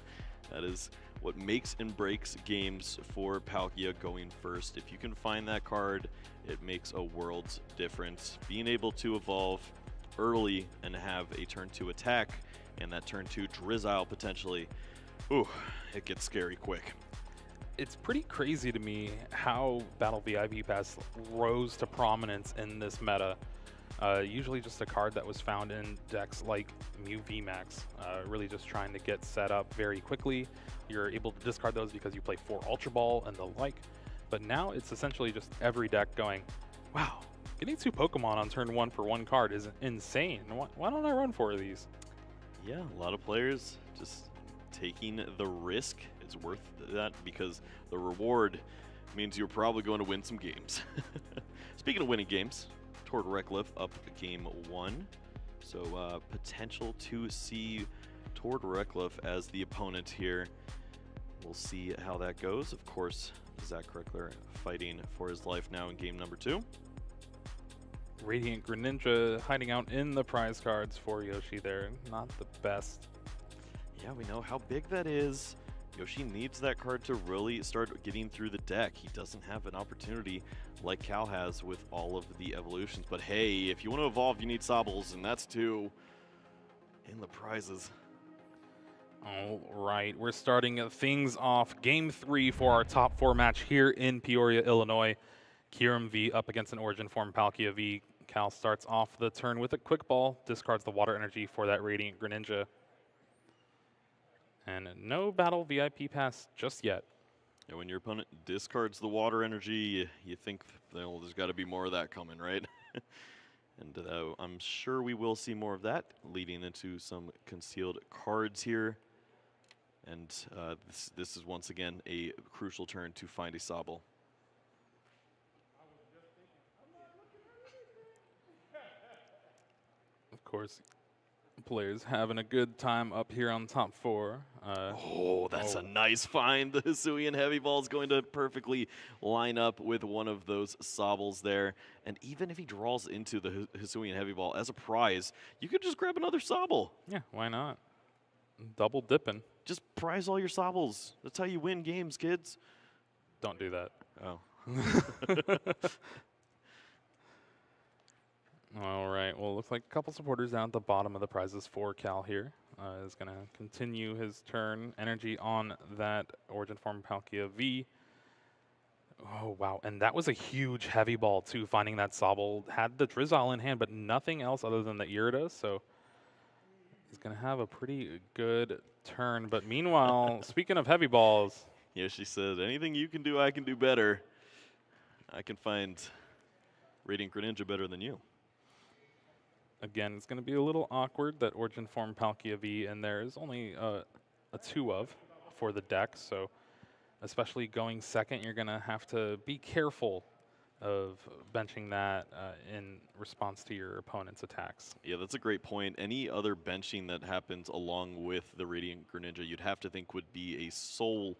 That is what makes and breaks games for Palkia going first. If you can find that card, it makes a world's difference. Being able to evolve early and have a turn 2 attack and that turn 2 Drizzile potentially, ooh, it gets scary quick. It's pretty crazy to me how Battle VIP Pass rose to prominence in this meta. Usually just a card that was found in decks like Mew VMAX, really just trying to get set up very quickly. You're able to discard those because you play 4 Ultra Ball and the like. But now it's essentially just every deck going, wow, getting 2 Pokemon on turn 1 for 1 card is insane. Why don't I run 4 of these? Yeah, a lot of players just taking the risk. It's worth that because the reward means you're probably going to win some games. Speaking of winning games, Tord Rekliff up game 1. So potential to see Tord Rekliff as the opponent here. We'll see how that goes. Of course, Zach Kreckler fighting for his life now in game number 2. Radiant Greninja hiding out in the prize cards for Yoshi there. Not the best. Yeah, we know how big that is. Yoshi needs that card to really start getting through the deck. He doesn't have an opportunity like Cal has with all of the evolutions. But hey, if you want to evolve, you need Sobbles, and that's 2 in the prizes. All right, we're starting things off. Game 3 for our top 4 match here in Peoria, Illinois. Kyurem V up against an Origin Form Palkia V. Cal starts off the turn with a Quick Ball, discards the Water Energy for that Radiant Greninja. And no Battle VIP Pass just yet. Yeah, when your opponent discards the Water Energy, you think, well, there's got to be more of that coming, right? And I'm sure we will see more of that, leading into some concealed cards here. And this is once again a crucial turn to find a Sobble. Of course, players having a good time up here on top 4. That's a nice find. The Hisuian Heavy Ball is going to perfectly line up with one of those Sobbles there. And even if he draws into the Hisuian Heavy Ball as a prize, you could just grab another Sobble. Yeah, why not? Double dipping. Just prize all your Sobbles. That's how you win games, kids. Don't do that. Oh. All right, well, looks like a couple supporters down at the bottom of the prizes for Cal here. Is going to continue his turn. Energy on that Origin Form Palkia V. Oh, wow, and that was a huge heavy ball, too, finding that Sobble. Had the Drizzile in hand, but nothing else other than the Irida, so he's going to have a pretty good turn. But meanwhile, speaking of heavy balls. Yoshi says, anything you can do, I can do better. I can find Radiant Greninja better than you. Again, it's going to be a little awkward that Origin Form Palkia V, and there is only a 2 of for the deck, so especially going second, you're going to have to be careful of benching that in response to your opponent's attacks. Yeah, that's a great point. Any other benching that happens along with the Radiant Greninja, you'd have to think would be a sole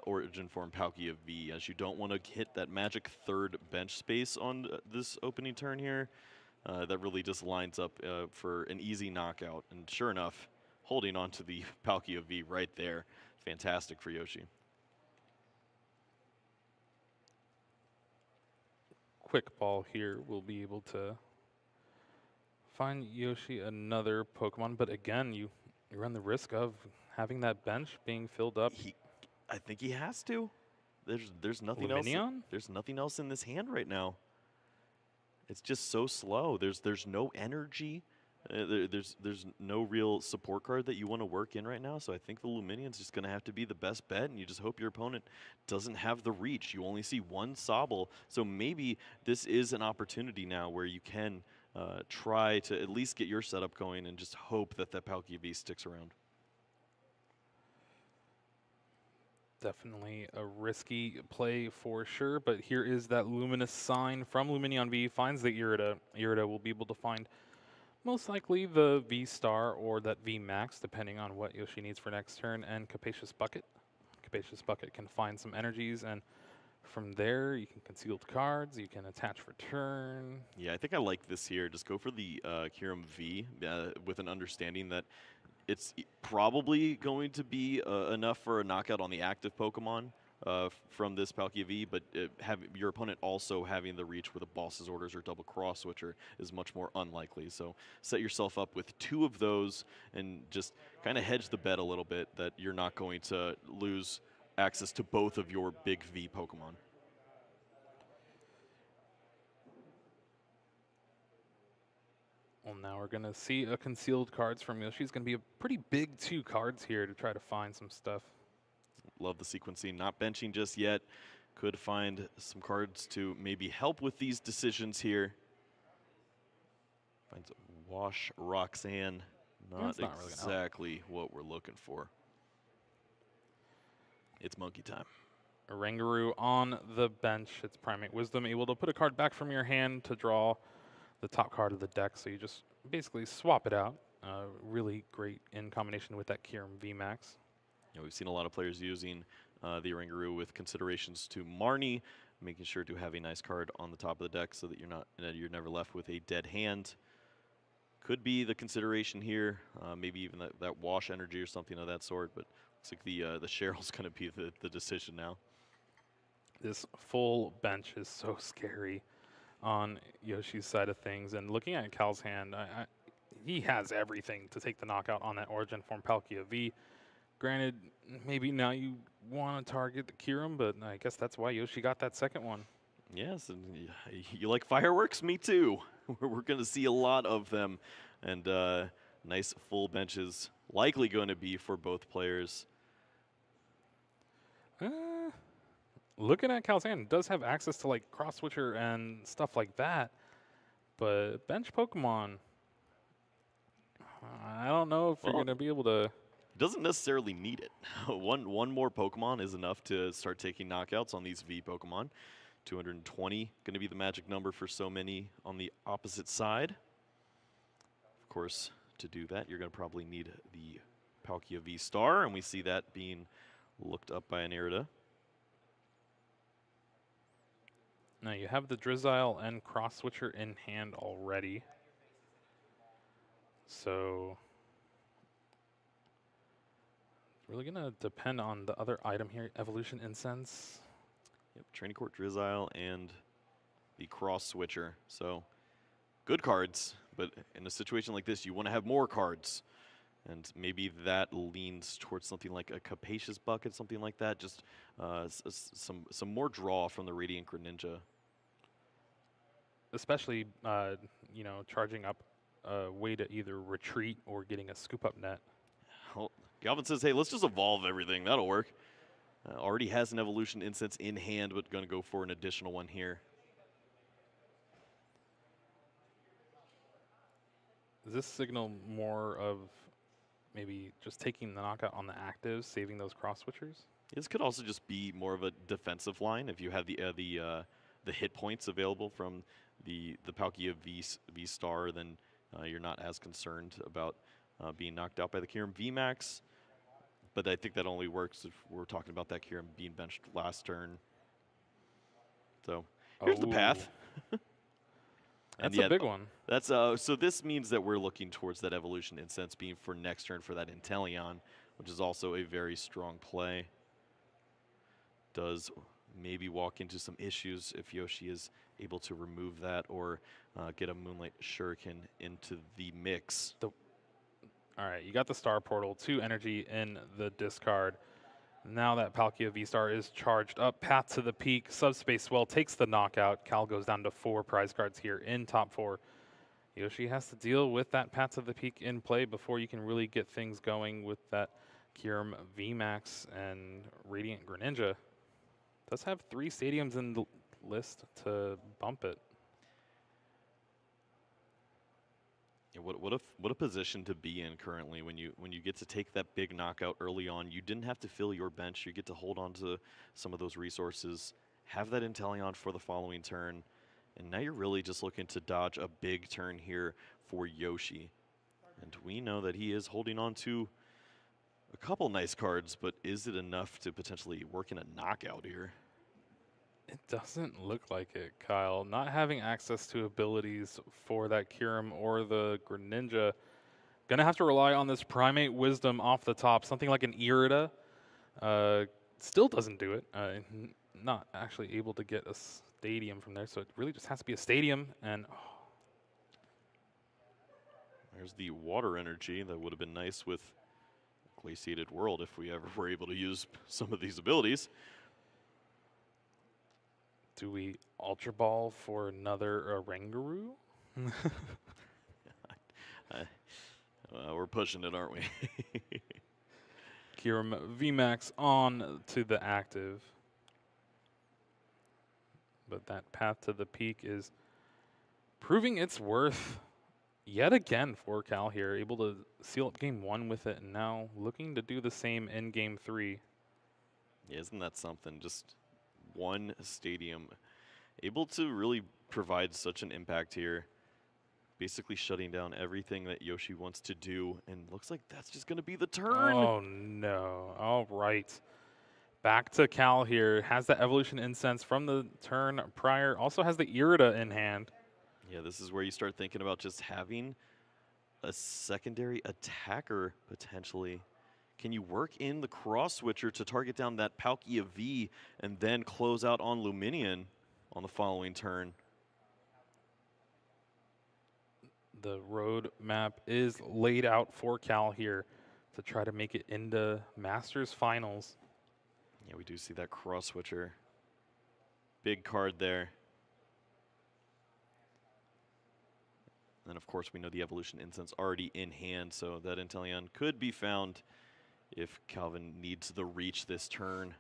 Origin Form Palkia V, as you don't want to hit that magic 3rd bench space on this opening turn here. That really just lines up for an easy knockout. And sure enough, holding on to the Palkia V right there. Fantastic for Yoshi. Quick Ball here will be able to find Yoshi another Pokemon, but again, you run the risk of having that bench being filled up. I think he has to. There's nothing Luminion? else. There's nothing else in this hand right now. It's just so slow. There's no energy. There's no real support card that you want to work in right now. So I think the Luminion's just going to have to be the best bet, and you just hope your opponent doesn't have the reach. You only see one Sobble, so maybe this is an opportunity now where you can try to at least get your setup going and just hope that that Palkia V sticks around. Definitely a risky play for sure, but here is that Luminous sign from Luminion V, finds the Irida. Irida will be able to find most likely the V-Star or that V-Max, depending on what Yoshi needs for next turn, and Capacious Bucket. Capacious Bucket can find some energies, and from there you can conceal cards, you can attach for turn. Yeah, I think I like this here. Just go for the Kyurem V with an understanding that it's probably going to be enough for a knockout on the active Pokemon from this Palkia V, but have your opponent also having the reach with a Boss's Orders or double cross switcher is much more unlikely. So set yourself up with 2 of those and just kind of hedge the bet a little bit that you're not going to lose access to both of your big V Pokemon. Well, now we're going to see a concealed cards from Yoshi's going to be a pretty big 2 cards here to try to find some stuff. Love the sequencing. Not benching just yet. Could find some cards to maybe help with these decisions here. Finds Wash Roxanne. Not not really exactly what we're looking for. It's monkey time. Rangaroo on the bench. It's Primate Wisdom, able to put a card back from your hand to draw the top card of the deck. So you just basically swap it out. Really great in combination with that Kyurem VMAX. You know, we've seen a lot of players using the Rangaroo with considerations to Marnie, making sure to have a nice card on the top of the deck so that you're never left with a dead hand. Could be the consideration here, maybe even that wash energy or something of that sort. But looks like the Cheryl's going to be the decision now. This full bench is so scary on Yoshi's side of things. And looking at Cal's hand, he has everything to take the knockout on that Origin Form Palkia V. Granted, maybe now you want to target the Kyurem, but I guess that's why Yoshi got that second one. Yes, and you like fireworks? Me too. We're going to see a lot of them. And nice full benches likely going to be for both players. Looking at Cal's hand, does have access to like Cross Switcher and stuff like that. But bench Pokemon, I don't know if you're going to be able to. Doesn't necessarily need it. One more Pokemon is enough to start taking knockouts on these V Pokemon. 220 going to be the magic number for so many on the opposite side. Of course, to do that, you're going to probably need the Palkia V-Star, and we see that being looked up by an Irida. Now you have the Drizzile and Cross Switcher in hand already. So it's really going to depend on the other item here, Evolution Incense. Yep, Training Court Drizzile and the Cross Switcher. So good cards, but in a situation like this, you want to have more cards. And maybe that leans towards something like a Capacious Bucket, something like that. Just some more draw from the Radiant Greninja. Especially, you know, charging up a way to either retreat or getting a scoop-up net. Well, Galvin says, hey, let's just evolve everything. That'll work. Already has an Evolution Incense in hand, but going to go for an additional one here. Does this signal more of maybe just taking the knockout on the actives, saving those cross switchers? This could also just be more of a defensive line if you have the hit points available from the Palkia V-Star, then you're not as concerned about being knocked out by the Kyurem VMAX. But I think that only works if we're talking about that Kyurem being benched last turn. So here's the path. That's a big one. That's so this means that we're looking towards that Evolution Incense being for next turn for that Inteleon, which is also a very strong play. Does maybe walk into some issues if Yoshi is able to remove that or get a Moonlight Shuriken into the mix. All right, you got the Star Portal, 2 energy in the discard. Now that Palkia V-Star is charged up, Path to the Peak, Subspace Swell takes the knockout. Cal goes down to 4 prize cards here in top 4. Yoshi has to deal with that Path to the Peak in play before you can really get things going with that Kyurem VMAX and Radiant Greninja. Does have 3 stadiums in the list to bump it. Yeah, what a position to be in currently when you get to take that big knockout early on. You didn't have to fill your bench. You get to hold on to some of those resources, have that Inteleon for the following turn, and now you're really just looking to dodge a big turn here for Yoshi. And we know that he is holding on to a couple nice cards, but is it enough to potentially work in a knockout here? It doesn't look like it, Kyle. Not having access to abilities for that Kyurem or the Greninja Gonna have to rely on this Primate Wisdom off the top. Something like an Irida. Still doesn't do it. Not actually able to get a stadium from there, so it really just has to be a stadium. And There's the water energy. That would have been nice with Glaciated World if we ever were able to use some of these abilities. do we Ultra Ball for another Rangaroo? We're pushing it, aren't we? Kira VMAX on to the active. But that path to the peak is proving its worth yet again for Cal here. Able to seal up game 1 with it, and now looking to do the same in game 3. Yeah, isn't that something? Just one stadium able to really provide such an impact here. Basically shutting down everything that Yoshi wants to do, and looks like that's just going to be the turn. Oh no. All right. Back to Cal here. Has that Evolution Incense from the turn prior. Also has the Irida in hand. Yeah, this is where you start thinking about just having a secondary attacker potentially. Can you work in the cross switcher to target down that Palkia V and then close out on Luminion on the following turn? The road map is laid out for Cal here to try to make it into Masters Finals. Yeah, we do see that cross switcher. Big card there. And of course, we know the Evolution Incense already in hand, so that Inteleon could be found if Calvin needs the reach this turn.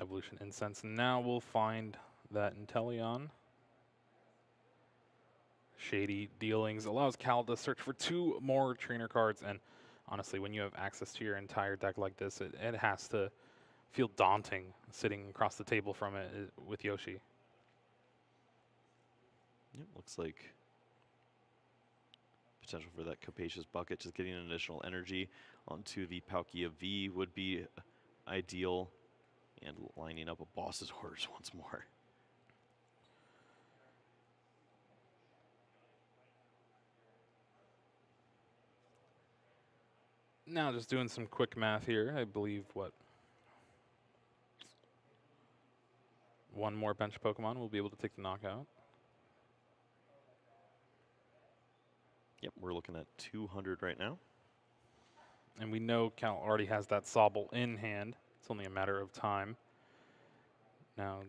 Evolution Incense now will find that Inteleon. Shady Dealings allows Cal to search for 2 more trainer cards, and honestly, when you have access to your entire deck like this, it has to feel daunting sitting across the table from it with Yoshi. Yep, looks like potential for that Capacious Bucket, just getting an additional energy onto the Palkia V would be ideal, and lining up a boss's orders once more. Now just doing some quick math here. I believe, what, 1 more bench Pokemon will be able to take the knockout. Yep, we're looking at 200 right now. And we know Cal already has that Sobble in hand. It's only a matter of time. Now,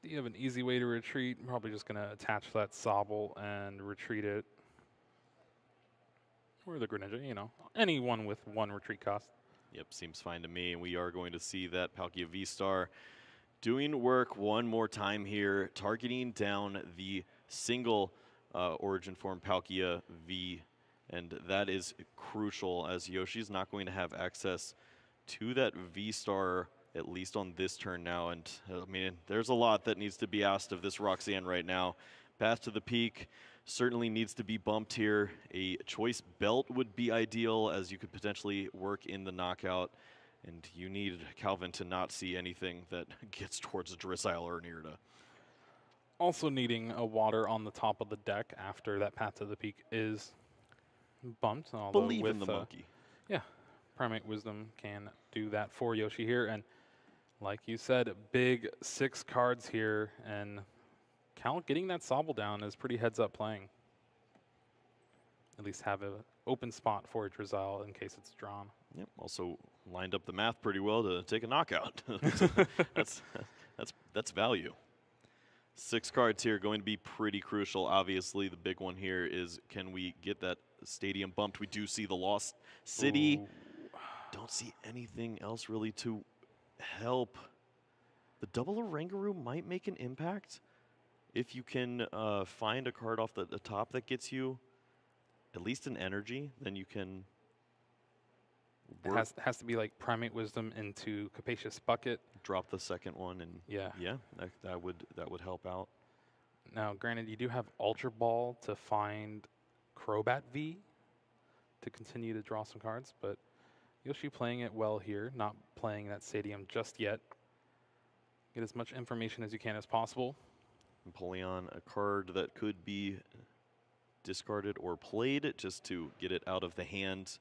do you have an easy way to retreat? I'm probably just going to attach that Sobble and retreat it. Or the Greninja, you know, anyone with 1 retreat cost. Yep, seems fine to me. And we are going to see that Palkia V-Star doing work one more time here, targeting down the single Origin Form Palkia V. And that is crucial, as Yoshi's not going to have access to that V-Star, at least on this turn now. And I mean, there's a lot that needs to be asked of this Roxanne right now. Path to the peak certainly needs to be bumped here. A choice belt would be ideal, as you could potentially work in the knockout. And you need Calvin to not see anything that gets towards a Drizzile or an Irida. Also needing a water on the top of the deck after that Path to the Peak is bumped. Believe with, in the monkey. Yeah, Primate Wisdom can do that for Yoshi here. And like you said, big 6 cards here, and Cal getting that Sobble down is pretty heads-up playing. At least have an open spot for a Drizzile in case it's drawn. Yep. Also lined up the math pretty well to take a knockout. that's value. 6 cards here going to be pretty crucial. Obviously, the big one here is, can we get that stadium bumped? We do see the Lost City. Ooh. Don't see anything else really to help. The double Rangaroo might make an impact. If you can find a card off the top that gets you at least an energy, then you can work. It has to be like Primate Wisdom into Capacious Bucket. Drop the second one, and yeah, that would help out. Now, granted, you do have Ultra Ball to find Crobat V to continue to draw some cards, but Yoshi playing it well here, not playing that stadium just yet. Get as much information as you can as possible. And pulling on a card that could be discarded or played just to get it out of the hand.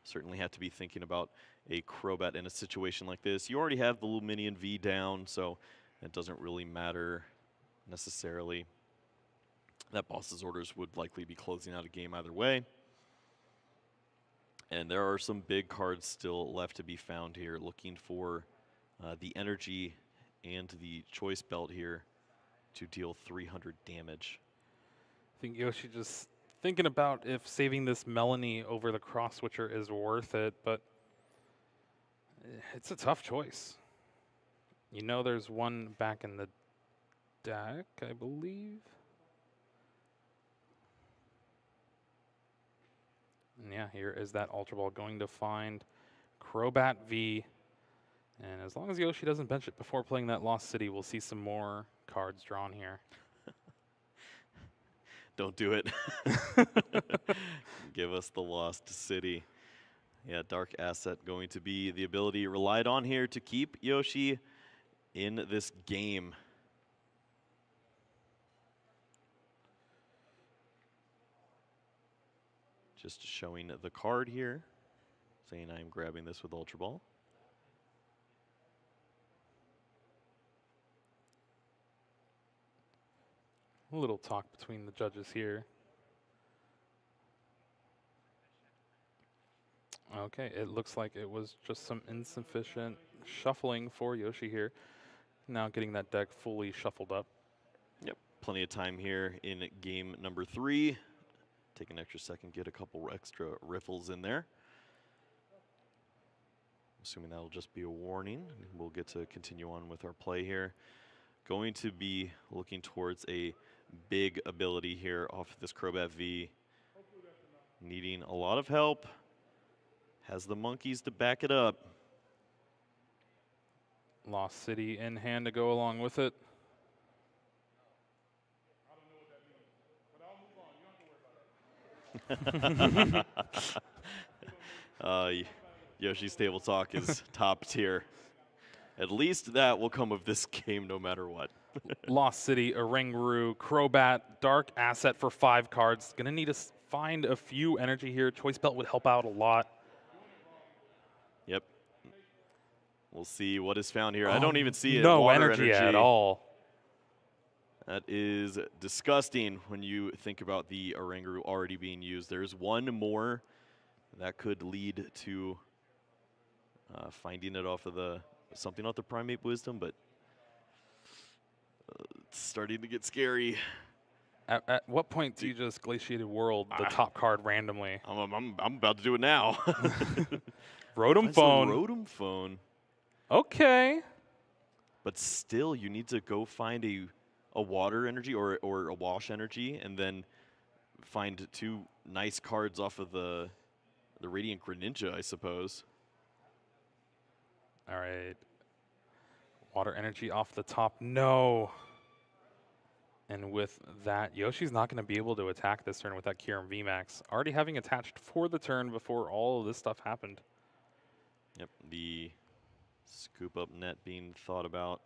Certainly have to be thinking about a Crobat in a situation like this. You already have the Luminion V down, so it doesn't really matter necessarily. That boss's orders would likely be closing out a game either way. And there are some big cards still left to be found here, looking for the energy and the choice belt here to deal 300 damage. I think Yoshi just thinking about if saving this Melanie over the cross switcher is worth it, but it's a tough choice. You know there's one back in the deck, I believe. And yeah, here is that Ultra Ball going to find Crobat V. And as long as Yoshi doesn't bench it before playing that Lost City, we'll see some more cards drawn here. Don't do it. Give us the Lost City. Yeah, Dark Asset going to be the ability relied on here to keep Yoshi in this game. Just showing the card here, saying I'm grabbing this with Ultra Ball. A little talk between the judges here. Okay, it looks like it was just some insufficient shuffling for Yoshi here. Now getting that deck fully shuffled up. Yep, plenty of time here in game number 3. Take an extra second, get a couple extra riffles in there. Assuming that'll just be a warning. We'll get to continue on with our play here. Going to be looking towards a big ability here off this Crobat V. Needing a lot of help. Has the monkeys to back it up. Lost City in hand to go along with it. Yoshi's Table Talk is top tier. At least that will come of this game no matter what. Lost City, Oranguru, Crobat, Dark Asset for 5 cards. Gonna need to find a few energy here. Choice Belt would help out a lot. Yep. We'll see what is found here. I don't even see it. No Water energy at all. That is disgusting when you think about the Oranguru already being used. There's one more that could lead to finding it off of the something off the Primate Wisdom, but it's starting to get scary. At what point do you just Glaciated World the top card randomly? I'm about to do it now. Rotom Phone. Rotom Phone. Okay. But still, you need to go find a water energy or a wash energy, and then find 2 nice cards off of the Radiant Greninja, I suppose. All right. Water energy off the top. No. And with that, Yoshi's not going to be able to attack this turn with that Kyurem VMAX. Already having attached for the turn before all of this stuff happened. Yep, the scoop up net being thought about.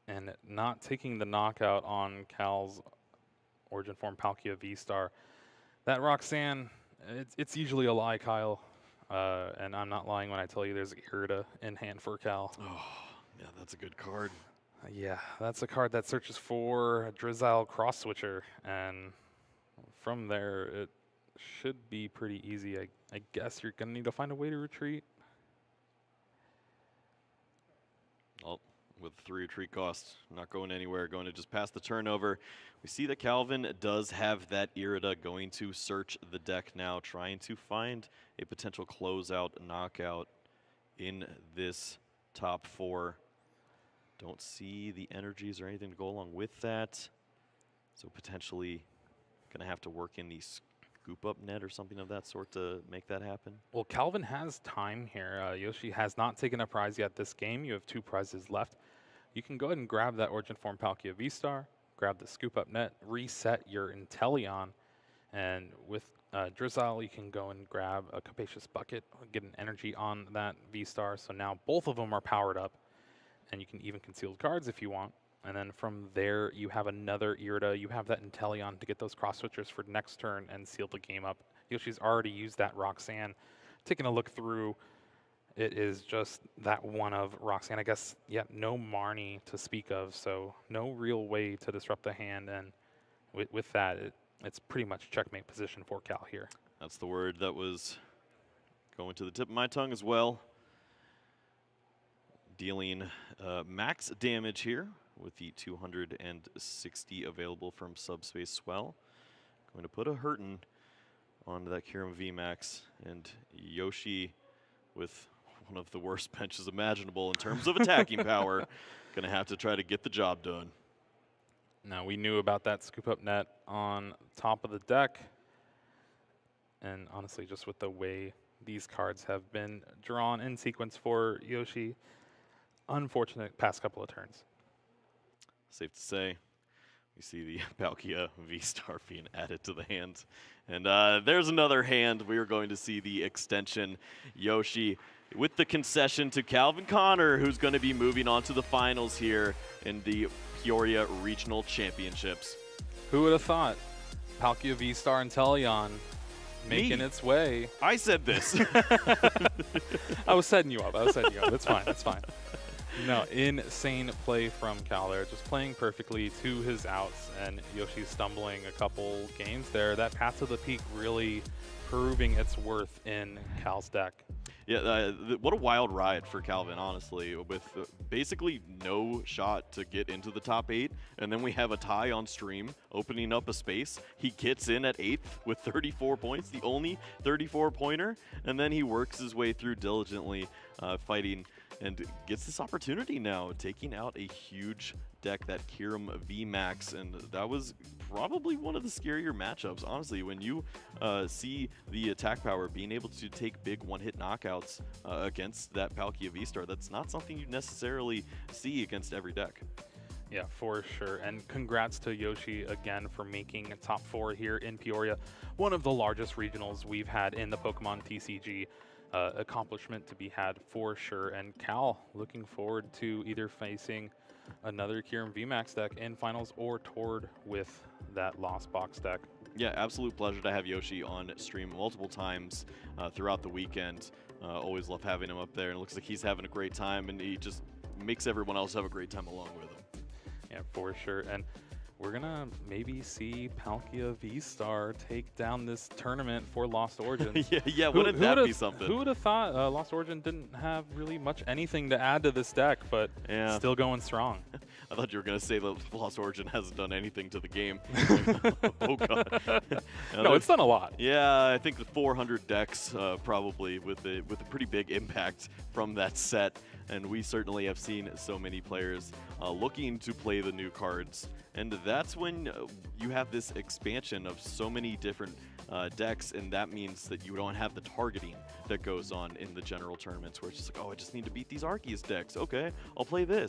And not taking the knockout on Cal's Origin Form Palkia V-Star. That Roxanne, it's usually a lie, Kyle. And I'm not lying when I tell you there's Irida in hand for Cal. Oh, yeah, that's a good card. Yeah, that's a card that searches for a Drizzile Cross Switcher. And from there, it should be pretty easy. I guess you're going to need to find a way to retreat. Well, with 3 retreat costs, not going anywhere, going to just pass the turnover. We see that Calvin does have that Irida going to search the deck now, trying to find a potential closeout knockout in this top 4. Don't see the energies or anything to go along with that. So potentially going to have to work in the scoop up net or something of that sort to make that happen. Well, Calvin has time here. Yoshi has not taken a prize yet this game. You have 2 prizes left. You can go ahead and grab that Origin Form Palkia V-Star, grab the scoop up net, reset your Inteleon, And with Drizzile, you can go and grab a Capacious Bucket, get an energy on that V-Star. So now both of them are powered up, and you can even conceal cards if you want. And then from there, you have another Irida. You have that Inteleon to get those cross switchers for next turn and seal the game up. Yoshi's already used that Roxanne. Taking a look through, it is just that one of Roxanne. I guess, yeah, no Marnie to speak of, so no real way to disrupt the hand. And with that, it's pretty much checkmate position for Cal here. That's the word that was going to the tip of my tongue as well. Dealing max damage here with the 260 available from Subspace Swell. Going to put a hurtin' onto that Kirim VMAX, and Yoshi with one of the worst benches imaginable in terms of attacking power, going to have to try to get the job done. Now, we knew about that scoop up net on top of the deck, and honestly, just with the way these cards have been drawn in sequence for Yoshi, unfortunate past couple of turns. Safe to say, we see the Palkia V-Star being added to the hand. And there's another hand. We are going to see the extension. Yoshi with the concession to Calvin Connor, who's going to be moving on to the finals here in the Peoria Regional Championships. Who would have thought? Palkia V-Star and Inteleon making its way. I said this. I was setting you up. It's fine. That's fine. No, insane play from Cal there. Just playing perfectly to his outs, and Yoshi stumbling a couple games there. That path to the peak really proving its worth in Cal's deck. Yeah, what a wild ride for Calvin, honestly, with basically no shot to get into the top 8, and then we have a tie on stream, opening up a space. He gets in at 8th with 34 points, the only 34-pointer, and then he works his way through diligently, fighting, and gets this opportunity now, taking out a huge deck, that Kirim VMAX, and that was probably one of the scarier matchups, honestly, when you see the attack power being able to take big one-hit knockouts against that Palkia V-Star. That's not something you necessarily see against every deck. Yeah, for sure. And congrats to Yoshi again for making top 4 here in Peoria, one of the largest regionals we've had in the Pokemon TCG. Accomplishment to be had for sure. And Cal looking forward to either facing another Kirim VMAX deck in finals or toward with that Lost Box deck. Yeah, absolute pleasure to have Yoshi on stream multiple times throughout the weekend. Always love having him up there, and it looks like he's having a great time, and he just makes everyone else have a great time along with him. Yeah, for sure. And we're going to maybe see Palkia V-Star take down this tournament for Lost Origins. yeah, wouldn't that be something? Who would have thought Lost Origin didn't have really much anything to add to this deck, but still going strong. I thought you were going to say that Lost Origin hasn't done anything to the game. Oh, God. No, it's done a lot. Yeah, I think the 400 decks probably with a pretty big impact from that set. And we certainly have seen so many players looking to play the new cards. And that's when you have this expansion of so many different decks, and that means that you don't have the targeting that goes on in the general tournaments, where it's just like, oh, I just need to beat these Arceus decks. Okay, I'll play this.